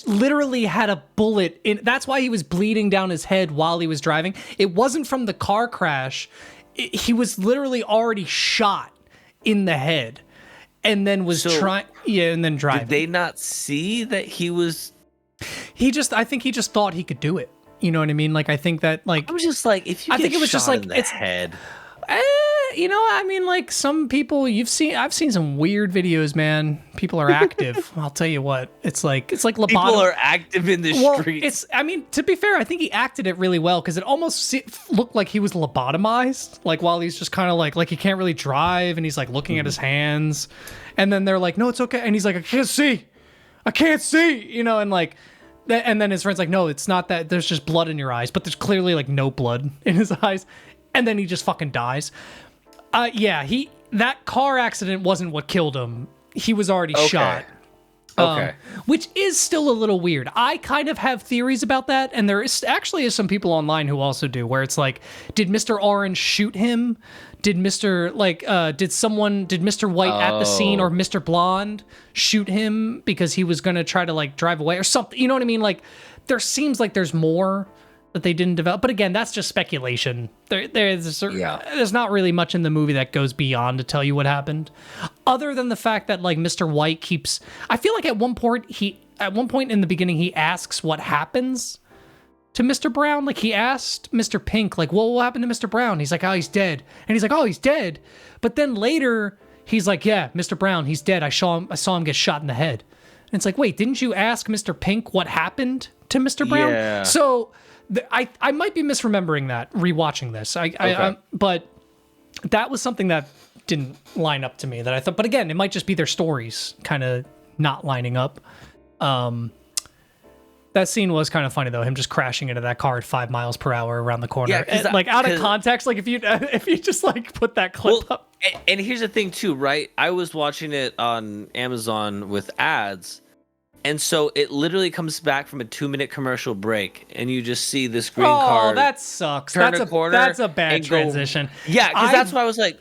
literally had a bullet in. That's why he was bleeding down his head while he was driving. It wasn't from the car crash. He was literally already shot in the head, and then was trying. Yeah, and then driving. Did they not see that he was? I think he just thought he could do it. You know what I mean? Like, I think that, like, I was just like, if you, I think it was just like it's head. You know, I mean, like, some people I've seen some weird videos, man. People are active. I'll tell you what, it's like lobotomy. People are active in the streets. I mean, to be fair, I think he acted it really well, because it almost looked like he was lobotomized, like while he's just kind of like he can't really drive, and he's like looking at his hands, and then they're like, no, it's okay, and he's like, I can't see. I can't see, and like, and then his friend's like, no, it's not that. There's just blood in your eyes, but there's clearly like no blood in his eyes, and then he just fucking dies. That car accident wasn't what killed him. He was already shot. Okay. Which is still a little weird. I kind of have theories about that, and there is actually some people online who also do, where it's like, did Mr. Orange shoot him? Did Mr. White at the scene or Mr. Blonde shoot him because he was going to try to like drive away or something? You know what I mean? Like, there seems like there's more that they didn't develop. But again, that's just speculation. There's not really much in the movie that goes beyond to tell you what happened. Other than the fact that like Mr. White keeps... I feel like at one point in the beginning, he asks what happens to Mr. Brown. Like he asked Mr. Pink, like, what will happen to Mr. Brown? He's like, oh, he's dead. And he's like, oh, he's dead. But then later, he's like, yeah, Mr. Brown, he's dead. I saw him get shot in the head. And it's like, wait, didn't you ask Mr. Pink what happened to Mr. Brown? Yeah. So... I might be misremembering that rewatching this. But that was something that didn't line up to me that I thought. But again, it might just be their stories kind of not lining up. That scene was kind of funny though. Him just crashing into that car at 5 miles per hour around the corner. Yeah, like out of context, like if you just like put that clip up. And here's the thing too, right? I was watching it on Amazon with ads. And so it literally comes back from a 2-minute commercial break, and you just see this green car. Oh, that sucks. Turn a corner. That's a bad transition. Yeah, because that's why I was like,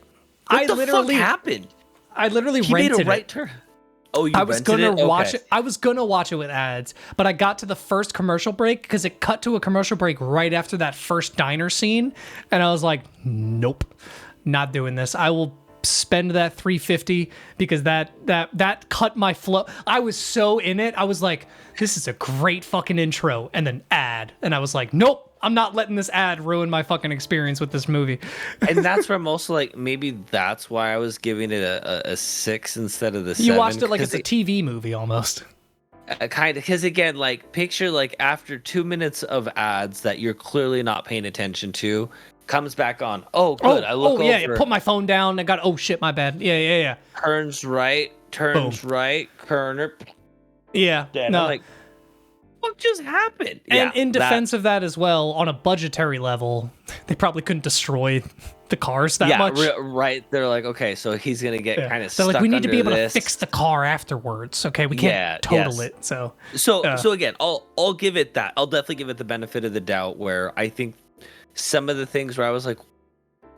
what the fuck happened? I literally rented made a right turn. Oh, you I was gonna watch it. I was gonna watch it with ads, but I got to the first commercial break because it cut to a commercial break right after that first diner scene, and I was like, nope, not doing this. I will spend that $350 because that cut my flow. I was so in it. I was like, this is a great fucking intro, and then ad, and I was like, nope, I'm not letting this ad ruin my fucking experience with this movie. And that's where I'm also like, maybe that's why I was giving it a 6 instead of the 7. You watched it like it's a TV movie almost. Kind of, because again, like picture like after 2 minutes of ads that you're clearly not paying attention to, comes back on. Oh, good. I look over. Yeah, put my phone down. I got, oh shit, my bad. Yeah. Turns right, corner. Yeah. Dead. No. I'm like, what just happened? And in defense of that as well, on a budgetary level, they probably couldn't destroy the cars that much. Right. They're like, okay, so he's gonna get kind of stuck. They're like, we need to be able to fix the car afterwards. Okay, we can't total it. So again, I'll give it that. I'll definitely give it the benefit of the doubt. Where I think some of the things where I was like,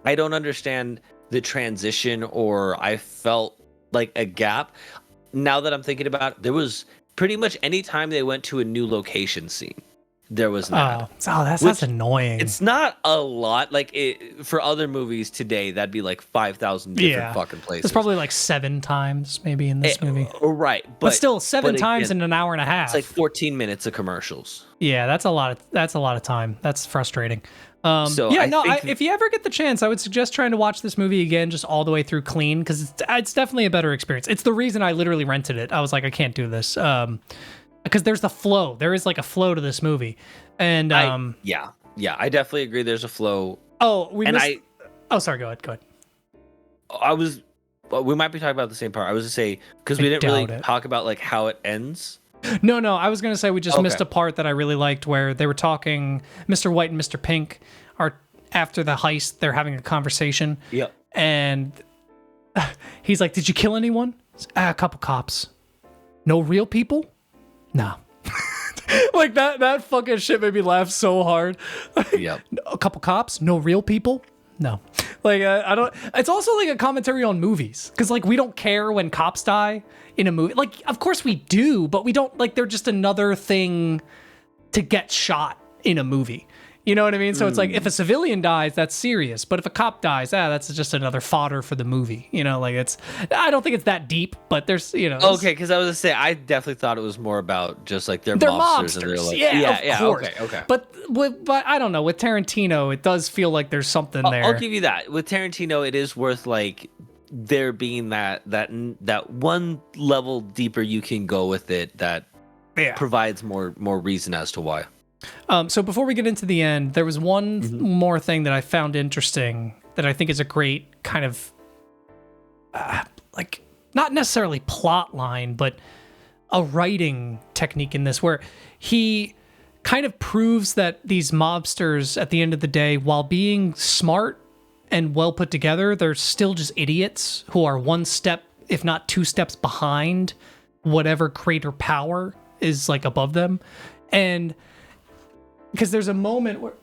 I don't understand the transition, or I felt like a gap. Now that I'm thinking about it, there was pretty much any time they went to a new location scene, there was that. That's annoying. It's not a lot. Like for other movies today, that'd be like 5,000 different fucking places. It's probably like 7 times maybe in this movie. Right, but still 7 times in an hour and a half. It's like 14 minutes of commercials. Yeah, that's a lot of time. That's frustrating. If you ever get the chance, I would suggest trying to watch this movie again, just all the way through clean, because it's definitely a better experience. It's the reason I literally rented it. I was like, I can't do this, because there's the flow. There is like a flow to this movie, and I definitely agree. There's a flow. Sorry, go ahead. We might be talking about the same part. I was to say, because we didn't really talk about like how it ends. No, I was going to say we just missed a part that I really liked where they were talking, Mr. White and Mr. Pink are, after the heist, they're having a conversation. Yep. And he's like, did you kill anyone? A couple cops. No real people? No. Like that fucking shit made me laugh so hard. Yep. A couple cops? No real people? No. Like, I don't... It's also like a commentary on movies. Because, like, we don't care when cops die in a movie. Like, of course we do, but we don't... Like, they're just another thing to get shot in a movie. You know what I mean? So it's like, if a civilian dies, that's serious. But if a cop dies, that's just another fodder for the movie. You know, like, it's... I don't think it's that deep, but there's, you know... Okay, because I was going to say, I definitely thought it was more about just, like, they're mobsters. And they're like, of course. Okay. But I don't know. With Tarantino, it does feel like there's something there. I'll give you that. With Tarantino, it is worth, like, there being that one level deeper you can go with it that provides more reason as to why. So before we get into the end, there was one more thing that I found interesting that I think is a great kind of, like, not necessarily plot line, but a writing technique in this where he kind of proves that these mobsters at the end of the day, while being smart and well put together, they're still just idiots who are one step, if not two steps behind whatever greater power is like above them. And because there's a moment where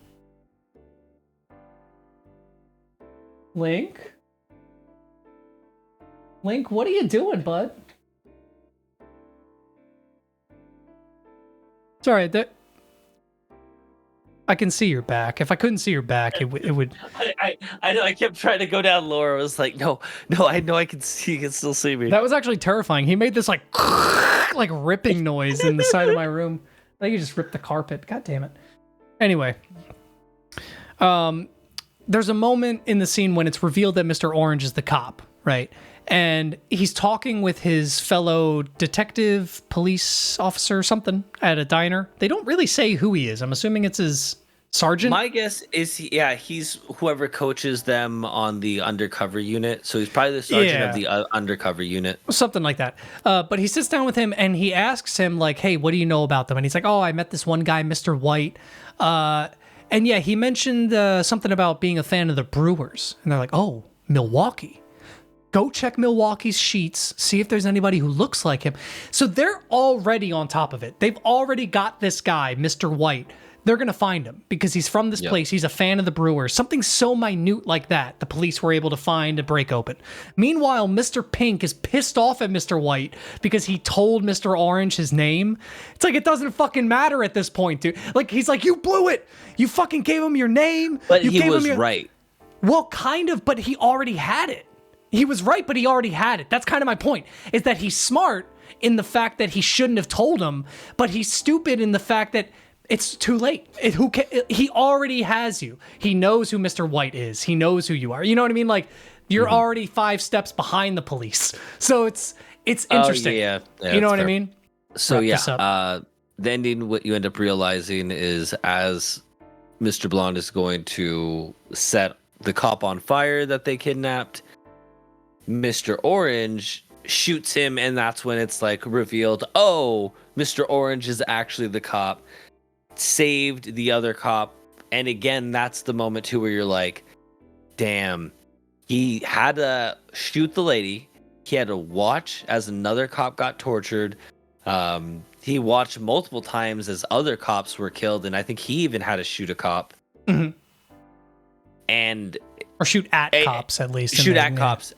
Link, what are you doing, bud? Sorry, that I can see your back. If I couldn't see your back, it would. I know. I kept trying to go down lower. I was like, no. I know I can see. You can still see me. That was actually terrifying. He made this like ripping noise in the side of my room. I think he just ripped the carpet. God damn it. Anyway, there's a moment in the scene when it's revealed that Mr. Orange is the cop, right? And he's talking with his fellow detective, police officer, something at a diner. They don't really say who he is. I'm assuming it's his sergeant. My guess is, he's whoever coaches them on the undercover unit. So he's probably the sergeant of the undercover unit. Something like that. But he sits down with him and he asks him, like, hey, what do you know about them? And he's like, oh, I met this one guy, Mr. White. And yeah, he mentioned something about being a fan of the Brewers. And they're like, oh, Milwaukee. Go check Milwaukee's sheets, see if there's anybody who looks like him. So they're already on top of it. They've already got this guy, Mr. White. They're going to find him because he's from this place. He's a fan of the Brewers. Something so minute like that, the police were able to find and break open. Meanwhile, Mr. Pink is pissed off at Mr. White because he told Mr. Orange his name. It's like, it doesn't fucking matter at this point, dude. Like, he's like, you blew it. You fucking gave him your name. But you he was right. Well, kind of, but he already had it. He was right, but he already had it. That's kind of my point, is that he's smart in the fact that he shouldn't have told him, but he's stupid in the fact that it's too late. He already has you. He knows who Mr. White is. He knows who you are. You know what I mean? Like, you're already 5 steps behind the police. So it's interesting. Yeah, you know what I mean? So the ending, what you end up realizing is as Mr. Blonde is going to set the cop on fire that they kidnapped, Mr. Orange shoots him, and that's when it's like revealed, oh, Mr. Orange is actually the cop, saved the other cop. And again, that's the moment too where you're like, damn, he had to shoot the lady, he had to watch as another cop got tortured, he watched multiple times as other cops were killed, and I think he even had to shoot a cop. Mm-hmm. And or shoot at cops, at least. Shoot at cops.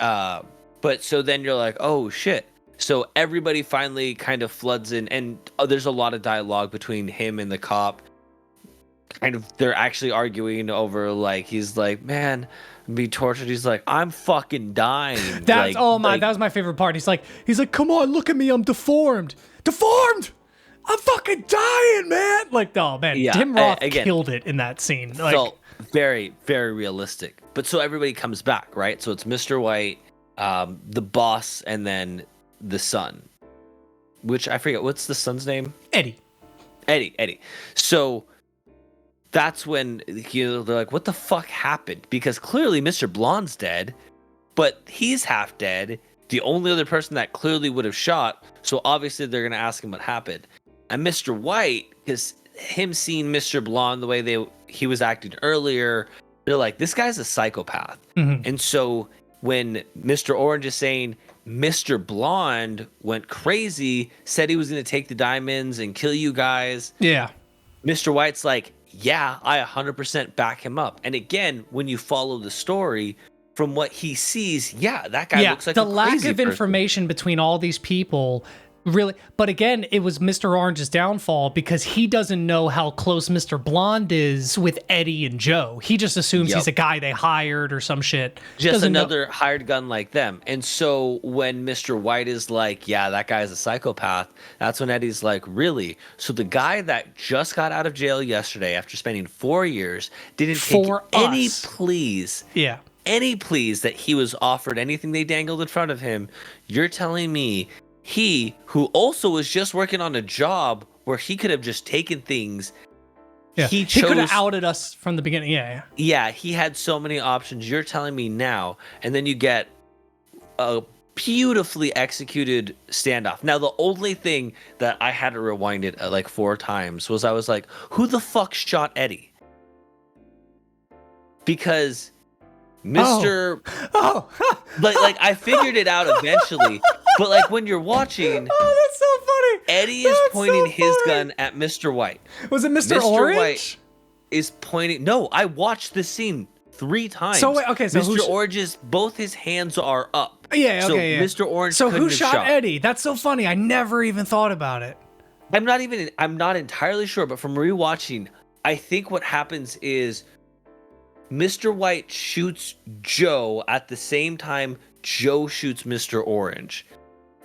But so then you're like, oh, shit. So everybody finally kind of floods in, and there's a lot of dialogue between him and the cop. Kind of, they're actually arguing over, like, he's like, man, I'm being tortured. He's like, I'm fucking dying. That was my favorite part. He's like, come on, look at me, I'm deformed. Deformed! I'm fucking dying, man! Like, oh, man, Tim Roth killed it in that scene. Like, felt very, very realistic. But so everybody comes back, right? So it's Mr. White, the boss, and then the son. Which I forget, what's the son's name? Eddie. So that's when they're like, what the fuck happened? Because clearly Mr. Blonde's dead, but he's half dead. The only other person that clearly would have shot. So obviously they're going to ask him what happened. And Mr. White, because him seeing Mr. Blonde the way he was acting earlier, they're like, this guy's a psychopath. Mm-hmm. And so when Mr. Orange is saying Mr. Blonde went crazy, said he was going to take the diamonds and kill you guys. Yeah. Mr. White's like, yeah, I 100% back him up. And again, when you follow the story, from what he sees, that guy looks like a crazy person. The lack of information between all these people really, but again, it was Mr. Orange's downfall because he doesn't know how close Mr. Blonde is with Eddie and Joe. He just assumes he's a guy they hired or some shit. Just another hired gun like them. And so when Mr. White is like, yeah, that guy's a psychopath, that's when Eddie's like, really? So the guy that just got out of jail yesterday after spending 4 years didn't take any pleas. Yeah. Any pleas that he was offered, anything they dangled in front of him. You're telling me he, who also was just working on a job where he could have just taken things, he could have outed us from the beginning. Yeah, he had so many options. You're telling me now, and then you get a beautifully executed standoff. Now, the only thing that I had to rewind it like 4 times was I was like, who the fuck shot Eddie? Because Mr. like I figured it out eventually, but like when you're watching, that's so funny. Eddie is pointing his gun at Mr. White. Was it Mr. Orange? White is pointing. No, I watched this scene 3 times. So wait, okay, so Mr. Orange's both his hands are up. Yeah, okay. So Mr. Orange. So who shot Eddie? That's so funny. I never even thought about it. I'm not entirely sure, but from rewatching, I think what happens is Mr. White shoots Joe at the same time Joe shoots Mr. Orange.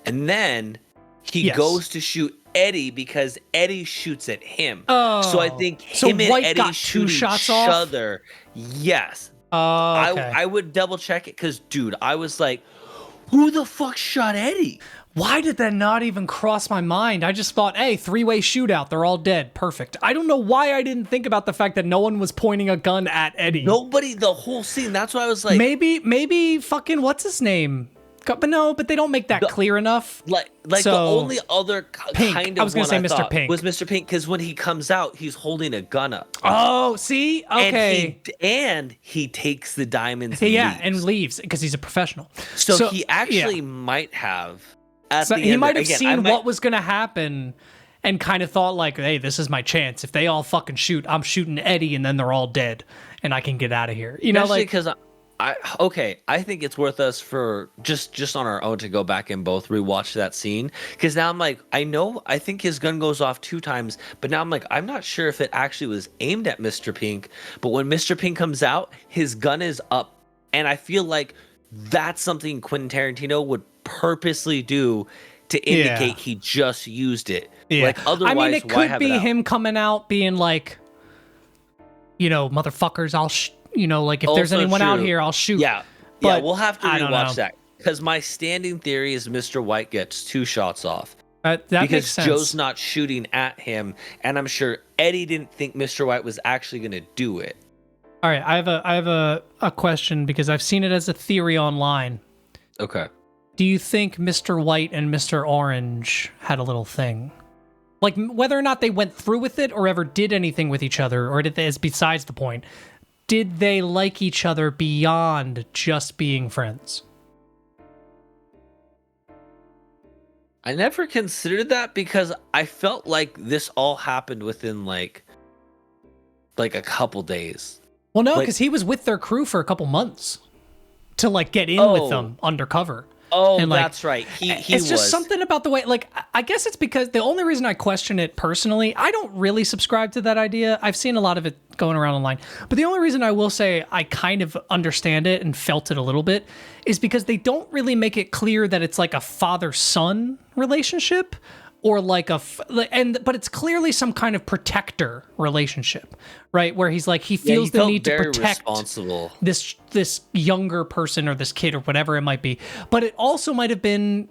And then he goes to shoot Eddie because Eddie shoots at him. Oh. So I think him and Eddie shoot each other. Yes. Oh, okay. I would double check it because, dude, I was like, who the fuck shot Eddie? Why did that not even cross my mind? I just thought, hey, 3-way shootout. They're all dead. Perfect. I don't know why I didn't think about the fact that no one was pointing a gun at Eddie. Nobody, the whole scene. That's why I was like... Maybe fucking, what's his name? But no, but they don't make that clear enough. Like so, the only other kind of I was going to say Mr. Pink. Was Mr. Pink, because when he comes out, he's holding a gun up. Oh, see? Okay. And he takes the diamonds and leaves because he's a professional. So he actually might have... He might have seen what was going to happen and kind of thought like, hey, this is my chance. If they all fucking shoot, I'm shooting Eddie and then they're all dead and I can get out of here. You know, like... because I think it's worth us for just on our own to go back and both rewatch that scene, because now I'm like, I think his gun goes off 2 times, but now I'm like, I'm not sure if it actually was aimed at Mr. Pink, but when Mr. Pink comes out, his gun is up, and I feel like that's something Quinten Tarantino would purposely do to indicate he just used it. Yeah. Like otherwise, I mean, it could be it him coming out being like, you know, motherfuckers, like if there's anyone out here, I'll shoot. Yeah, but we'll have to rewatch that, because my standing theory is Mr. White gets 2 shots off. That because makes sense. Joe's not shooting at him, and I'm sure Eddie didn't think Mr. White was actually going to do it. All right, I have a question, because I've seen it as a theory online. Okay. Do you think Mr. White and Mr. Orange had a little thing? Like, whether or not they went through with it or ever did anything with each other, or is besides the point. Did they like each other beyond just being friends? I never considered that, because I felt like this all happened within like a couple days. Well, no, because he was with their crew for a couple months to like get in with them undercover. Oh, and, like, that's right. It's just something about the way, like, I guess it's because the only reason I question it personally, I don't really subscribe to that idea. I've seen a lot of it going around online. But the only reason I will say I kind of understand it and felt it a little bit is because they don't really make it clear that it's like a father-son relationship or like but it's clearly some kind of protector relationship, right? Where he's like, he feels the need to protect this younger person or this kid or whatever it might be. But it also might have been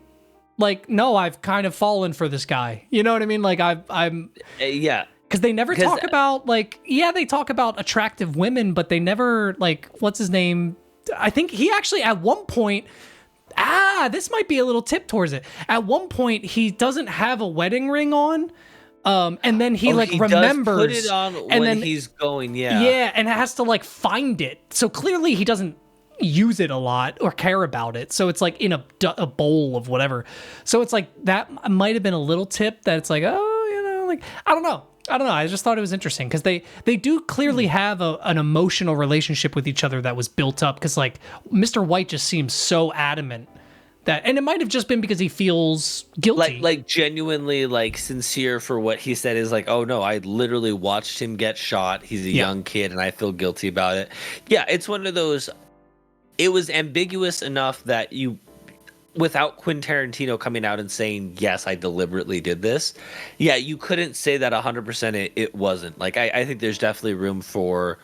like, no, I've kind of fallen for this guy. You know what I mean? Like I'm because they never talk about like, they talk about attractive women, but they never like, what's his name? I think he actually at one point, this might be a little tip towards it. At one point, he doesn't have a wedding ring on, and then he remembers does put it on and when then he's going, and has to like find it. So clearly, he doesn't use it a lot or care about it. So it's like in a bowl of whatever. So it's like that might have been a little tip that it's like, like I don't know. I just thought it was interesting because they do clearly have an emotional relationship with each other that was built up, because like Mr. White just seems so adamant that, and it might have just been because he feels guilty, like genuinely like sincere for what he said, is like, oh no, I literally watched him get shot. He's a young kid and I feel guilty about it. Yeah, it's one of those, it was ambiguous enough that without Quinten Tarantino coming out and saying, yes, I deliberately did this, you couldn't say that 100% it wasn't. Like, I think there's definitely room for,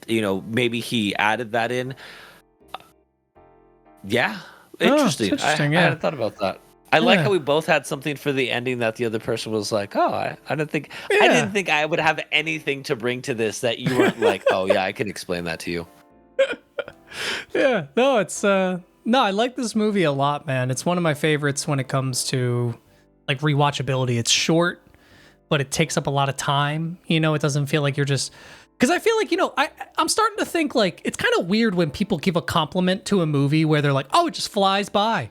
maybe he added that in. Interesting. I hadn't thought about that. I like how we both had something for the ending that the other person was like, oh, I didn't think I would have anything to bring to this that you weren't like, oh yeah, I can explain that to you. No, it's No, I like this movie a lot, man. It's one of my favorites when it comes to like rewatchability. It's short, but it takes up a lot of time. You know, it doesn't feel like you're just because I feel like, you know, I'm starting to think like it's kind of weird when people give a compliment to a movie where they're like, oh, it just flies by.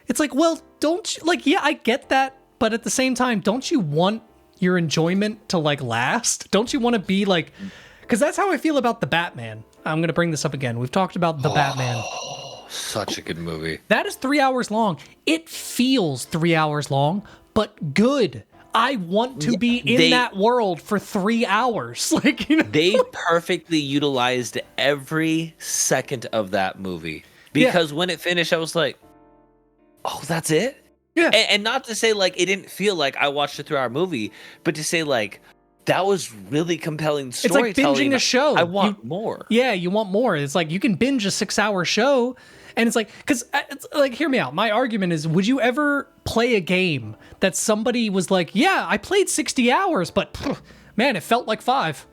It's like, well, don't you like, yeah, I get that. But at the same time, don't you want your enjoyment to like last? Don't you want to be like, because that's how I feel about The Batman. I'm going to bring this up again. We've talked about The Batman. Such a good movie. That is 3 hours long. It feels 3 hours long, but good. I want to be in that world for 3 hours. Like, you know, they perfectly utilized every second of that movie because when it finished, I was like, "Oh, that's it." Yeah, and not to say like it didn't feel like I watched a 3 hour movie, but to say like that was really compelling storytelling. It's like binging a show. I want more. Yeah, you want more. It's like you can binge a 6 hour show. And it's like, because, like, hear me out. My argument is, would you ever play a game that somebody was like, yeah, I played 60 hours, but, man, it felt like 5.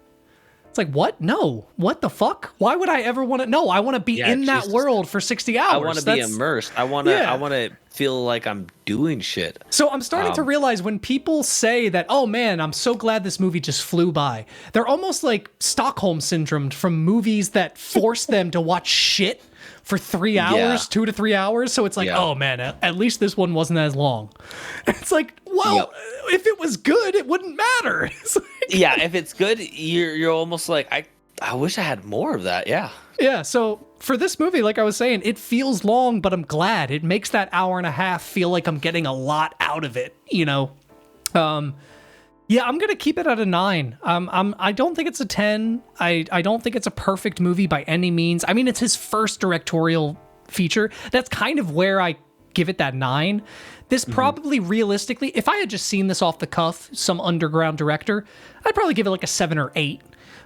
It's like, what? No. What the fuck? Why would I ever want to? No, I want to be in that world for 60 hours. I want to be immersed. I want to feel like I'm doing shit. So I'm starting to realize when people say that, oh, man, I'm so glad this movie just flew by. They're almost like Stockholm syndrome from movies that force them to watch shit for 3 hours, 2 to 3 hours. So it's like, oh man, at least this one wasn't as long. It's like, well, if it was good, it wouldn't matter. It's like, if it's good, you're almost like, I wish I had more of that. Yeah. Yeah. So for this movie, like I was saying, it feels long, but I'm glad. It makes that hour and a half feel like I'm getting a lot out of it, you know? Yeah, I'm gonna keep it at a 9. I don't think it's a 10. I don't think it's a perfect movie by any means. I mean, it's his first directorial feature. That's kind of where I give it that 9. This probably realistically, if I had just seen this off the cuff, some underground director, I'd probably give it like a 7 or 8.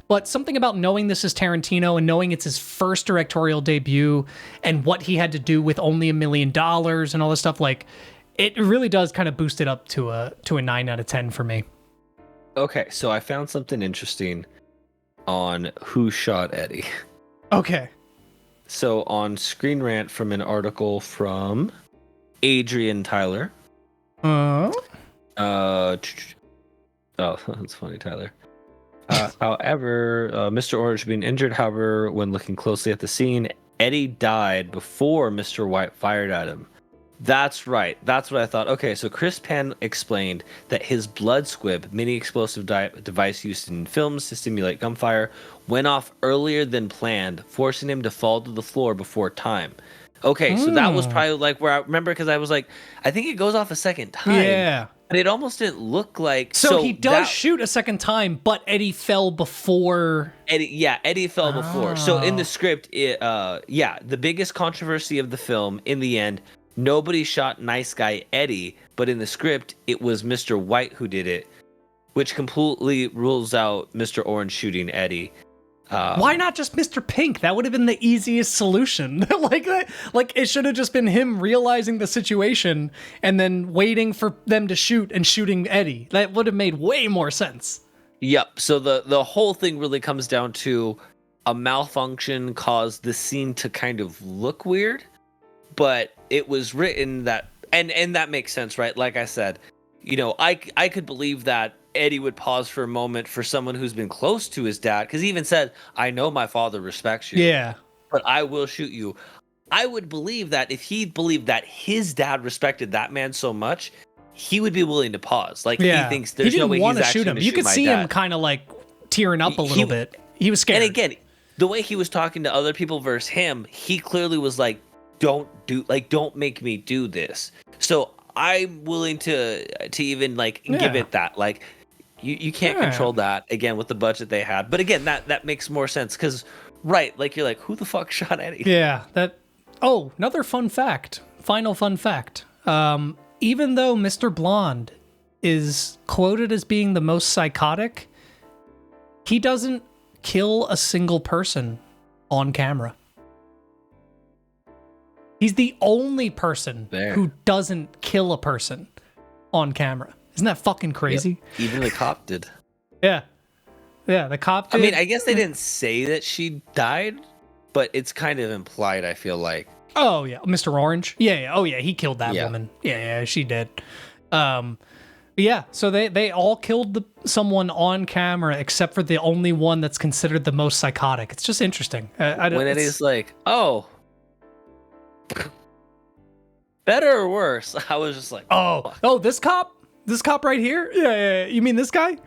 But something about knowing this is Tarantino and knowing it's his first directorial debut and what he had to do with only $1 million and all this stuff, like it really does kind of boost it up to a 9 out of 10 for me. Okay, so I found something interesting on Who Shot Eddie. Okay. So on Screen Rant from an article from Adrian Tyler. Oh, that's funny, Tyler. However, Mr. Orange being injured, however, when looking closely at the scene, Eddie died before Mr. White fired at him. That's right. That's what I thought. Okay, so Chris Penn explained that his blood squib, mini explosive device used in films to stimulate gunfire, went off earlier than planned, forcing him to fall to the floor before time. Okay, so that was probably like where I remember because I was like, I think it goes off a second time. Yeah. And it almost didn't look like... So he does shoot a second time, but Eddie fell before... Eddie fell before. So in the script, the biggest controversy of the film, in the end... Nobody shot nice guy Eddie, but in the script, it was Mr. White who did it, which completely rules out Mr. Orange shooting Eddie. Why not just Mr. Pink? That would have been the easiest solution. like it should have just been him realizing the situation and then waiting for them to shoot and shooting Eddie. That would have made way more sense. Yep. So the whole thing really comes down to a malfunction caused the scene to kind of look weird. But it was written that, and that makes sense, right? Like I said, you know, I could believe that Eddie would pause for a moment for someone who's been close to his dad, because he even said, I know my father respects you. Yeah. But I will shoot you. I would believe that if he believed that his dad respected that man so much, he would be willing to pause. Like, he thinks there's no way he's actually going to shoot my dad. You could see him kind of like tearing up a little bit. He was scared. And again, the way he was talking to other people versus him, he clearly was like, don't make me do this. So I'm willing to even give it that. Like, you can't control that again with the budget they had. But again, that makes more sense because, right, like you're like, who the fuck shot Eddie? Yeah. Another fun fact. Final fun fact. Even though Mr. Blonde is quoted as being the most psychotic, he doesn't kill a single person on camera. He's the only person who doesn't kill a person on camera. Isn't that fucking crazy? Yep. Even the cop did. Yeah. Yeah, the cop did. I mean, I guess they didn't say that she died, but it's kind of implied, I feel like. Oh yeah, Mr. Orange. Yeah. Oh yeah, he killed that woman. Yeah, she did. Yeah, so they all killed someone on camera except for the only one that's considered the most psychotic. It's just interesting. When it is like, oh, better or worse? I was just like, oh, this cop right here. Yeah. You mean this guy,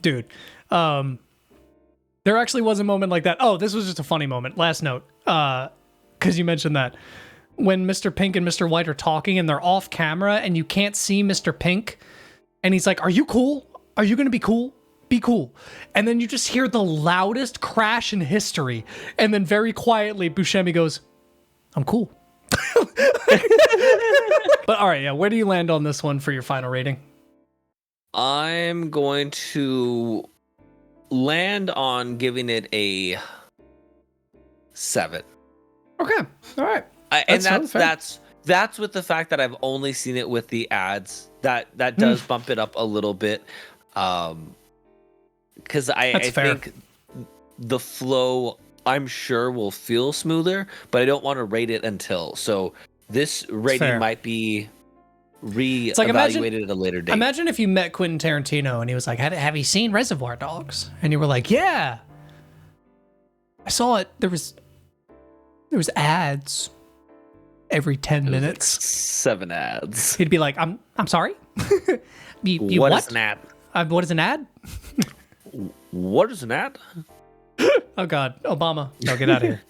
dude? There actually was a moment like that. Oh, this was just a funny moment. Last note, because you mentioned that when Mr. Pink and Mr. White are talking and they're off camera and you can't see Mr. Pink. And he's like, are you cool? Are you going to be cool? Be cool. And then you just hear the loudest crash in history. And then very quietly, Buscemi goes, I'm cool. But all right, yeah. Where do you land on this one for your final rating? I'm going to land on giving it a 7. Okay. All right. That's with the fact that I've only seen it with the ads. That does bump it up a little bit. Because I think the flow, I'm sure, will feel smoother, but I don't want to rate it until. So this rating might be re-evaluated at a later date. Imagine if you met Quinten Tarantino and he was like, have you seen Reservoir Dogs? And you were like, yeah. I saw it. There was ads. Every 10 minutes, like 7 ads. He'd be like, "I'm sorry." What is an ad? What is an ad? What is an ad? Oh God, Obama! No, get out of here.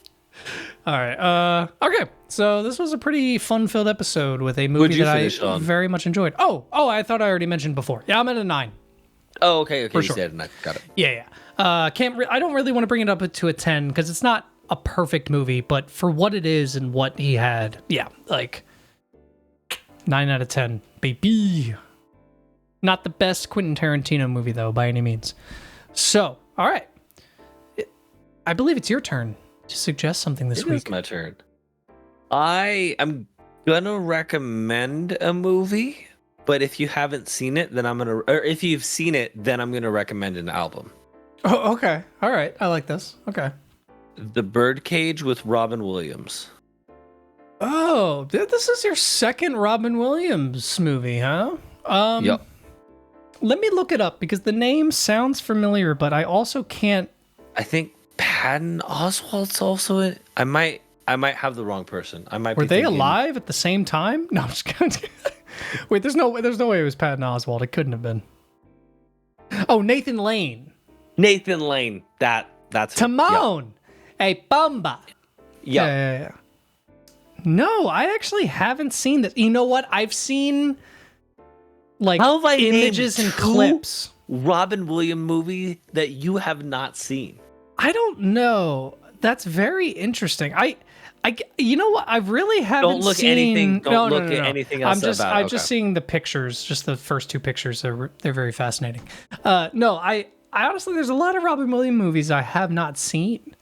All right. Okay. So this was a pretty fun-filled episode with a movie that I very much enjoyed. Oh, I thought I already mentioned before. Yeah, I'm at a 9. Oh, okay. For you sure. said 9. Got it. Yeah. I don't really want to bring it up to a 10 because it's not a perfect movie, but for what it is and what he had, like 9 out of 10, baby. Not the best Quentin Tarantino movie though, by any means. So, all right, I believe it's your turn to suggest something this week. It is my turn. I am gonna recommend a movie, but if you haven't seen it, then or if you've seen it, then I'm gonna recommend an album. Oh, okay, all right, I like this. Okay. The Birdcage with Robin Williams. Oh, this is your second Robin Williams movie, huh? Yep. Let me look it up because the name sounds familiar, but I also can't. I think Patton Oswalt's also in. I might have the wrong person. Were they alive at the same time? No, I'm just kidding. Wait, there's no way it was Patton Oswalt. It couldn't have been. Oh, Nathan Lane. Nathan Lane. That's Timon. Yep. Hey, Bumba. Yep. Yeah. No, I actually haven't seen this. You know what? I've seen like images and clips. Robin Williams movie that you have not seen. I don't know. That's very interesting. You know what? I really haven't Don't look seen anything. Don't look at anything else. I'm just seeing the pictures. Just the first 2 pictures. They're very fascinating. No, I honestly, there's a lot of Robin Williams movies I have not seen.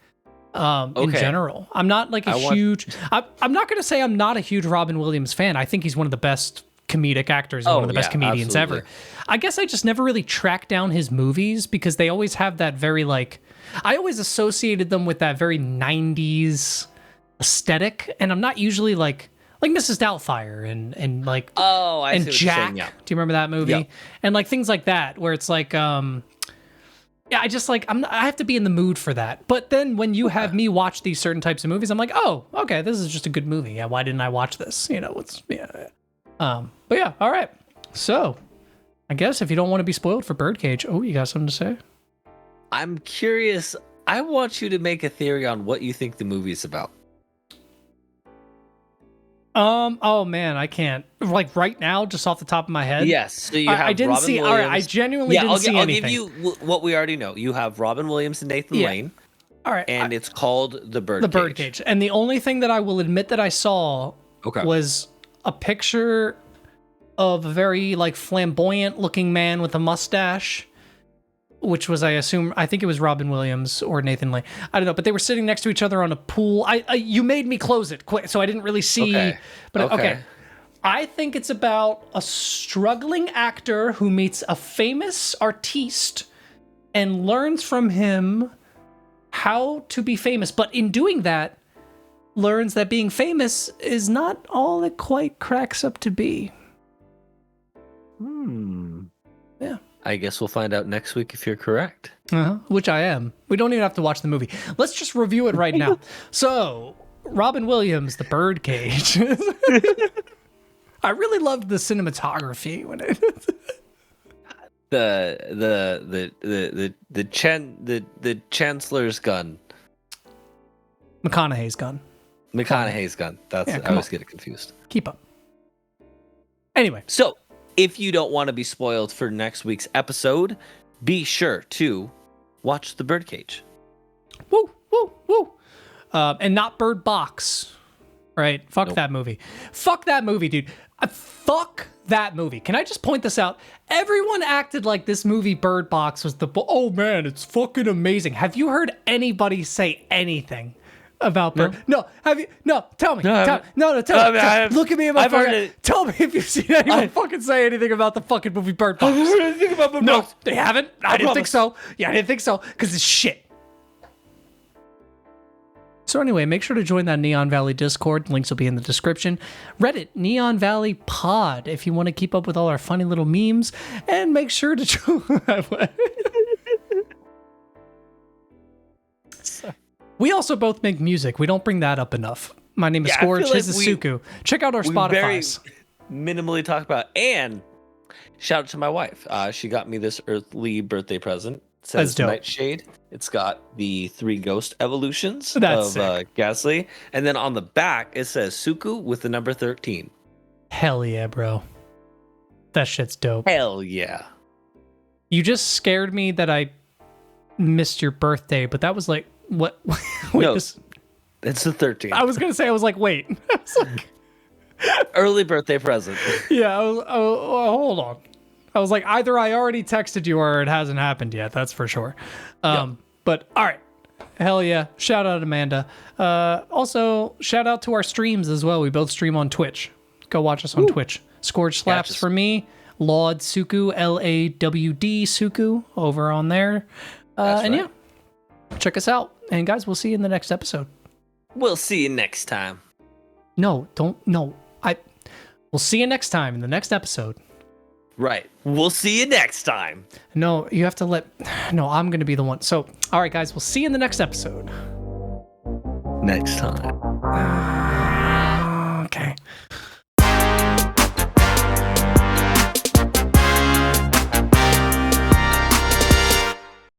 In general, I'm not like huge. I'm not going to say I'm not a huge Robin Williams fan. I think he's one of the best comedic actors and one of the best comedians ever. I guess I just never really tracked down his movies because they always have that very like. I always associated them with that very 90s aesthetic, and I'm not usually like Mrs. Doubtfire and like and Jack. Do you remember that movie? Yeah. And like things like that where it's like I just like I have to be in the mood for that. But then when you have me watch these certain types of movies, I'm like, oh, okay, this is just a good movie. Yeah, why didn't I watch this? You know, but yeah, all right. So, I guess if you don't want to be spoiled for Birdcage, you got something to say? I'm curious. I want you to make a theory on what you think the movie is about. Oh man, I can't. Like right now, just off the top of my head. Yes. So you have I didn't Robin see. Williams. All right, I genuinely didn't see anything. I'll give you what we already know. You have Robin Williams and Nathan Lane. All right. And it's called The Birdcage. The Birdcage. And the only thing that I will admit that I saw was a picture of a very like flamboyant looking man with a mustache, which was, I think it was Robin Williams or Nathan Lane. I don't know, but they were sitting next to each other on a pool. You made me close it quick, so I didn't really see. Okay. I think it's about a struggling actor who meets a famous artiste and learns from him how to be famous. But in doing that, learns that being famous is not all it quite cracks up to be. Yeah. I guess we'll find out next week if you're correct. Which I am. We don't even have to watch the movie. Let's just review it right now. So, Robin Williams, The Birdcage. I really loved the cinematography when it. the Chancellor's gun. McConaughey's gun. McConaughey's gun. That's I always get it confused. Keep up. Anyway, so if you don't want to be spoiled for next week's episode, be sure to watch The Birdcage. Woo, woo, woo. And not Bird Box. Right? Fuck that movie. Fuck that movie, dude. Fuck that movie. Can I just point this out? Everyone acted like this movie Bird Box was oh man, it's fucking amazing. Have you heard anybody say anything about Bird? No. Have you? No. Tell me. Tell me. Look at me in my fucking. Tell me if you've seen anyone fucking say anything about the fucking movie Bird Box. I've heard anything about Bird Box. No, they haven't. I didn't think so. Yeah, I didn't think so because it's shit. So anyway, make sure to join that Neon Valley Discord. Links will be in the description. Reddit, Neon Valley Pod, if you want to keep up with all our funny little memes. And make sure to join. We also both make music. We don't bring that up enough. My name is Skorge. His is Tsuku. Check out our Spotify. Minimally talk about. And shout out to my wife. She got me this early birthday present. It says Nightshade. It's got the 3 ghost evolutions of Ghastly. And then on the back, it says Tsuku with the number 13. Hell yeah, bro. That shit's dope. Hell yeah. You just scared me that I missed your birthday, but that was like, what? Wait, no, it's the 13th. I was going to say, I was like, wait. I was like, early birthday present. Yeah, hold on. I was like, either I already texted you or it hasn't happened yet. That's for sure. But all right. Hell yeah. Shout out Amanda. Also, shout out to our streams as well. We both stream on Twitch. Go watch us on Twitch. Skorge Slaps for me. Laud Tsuku, Lawd Tsuku over on there. And yeah, check us out. And guys, we'll see you in the next episode. We'll see you next time. No, don't. No. We'll see you next time in the next episode. Right. We'll see you next time. No, you have to No, I'm going to be the one. So, all right, guys, we'll see you in the next episode. Next time.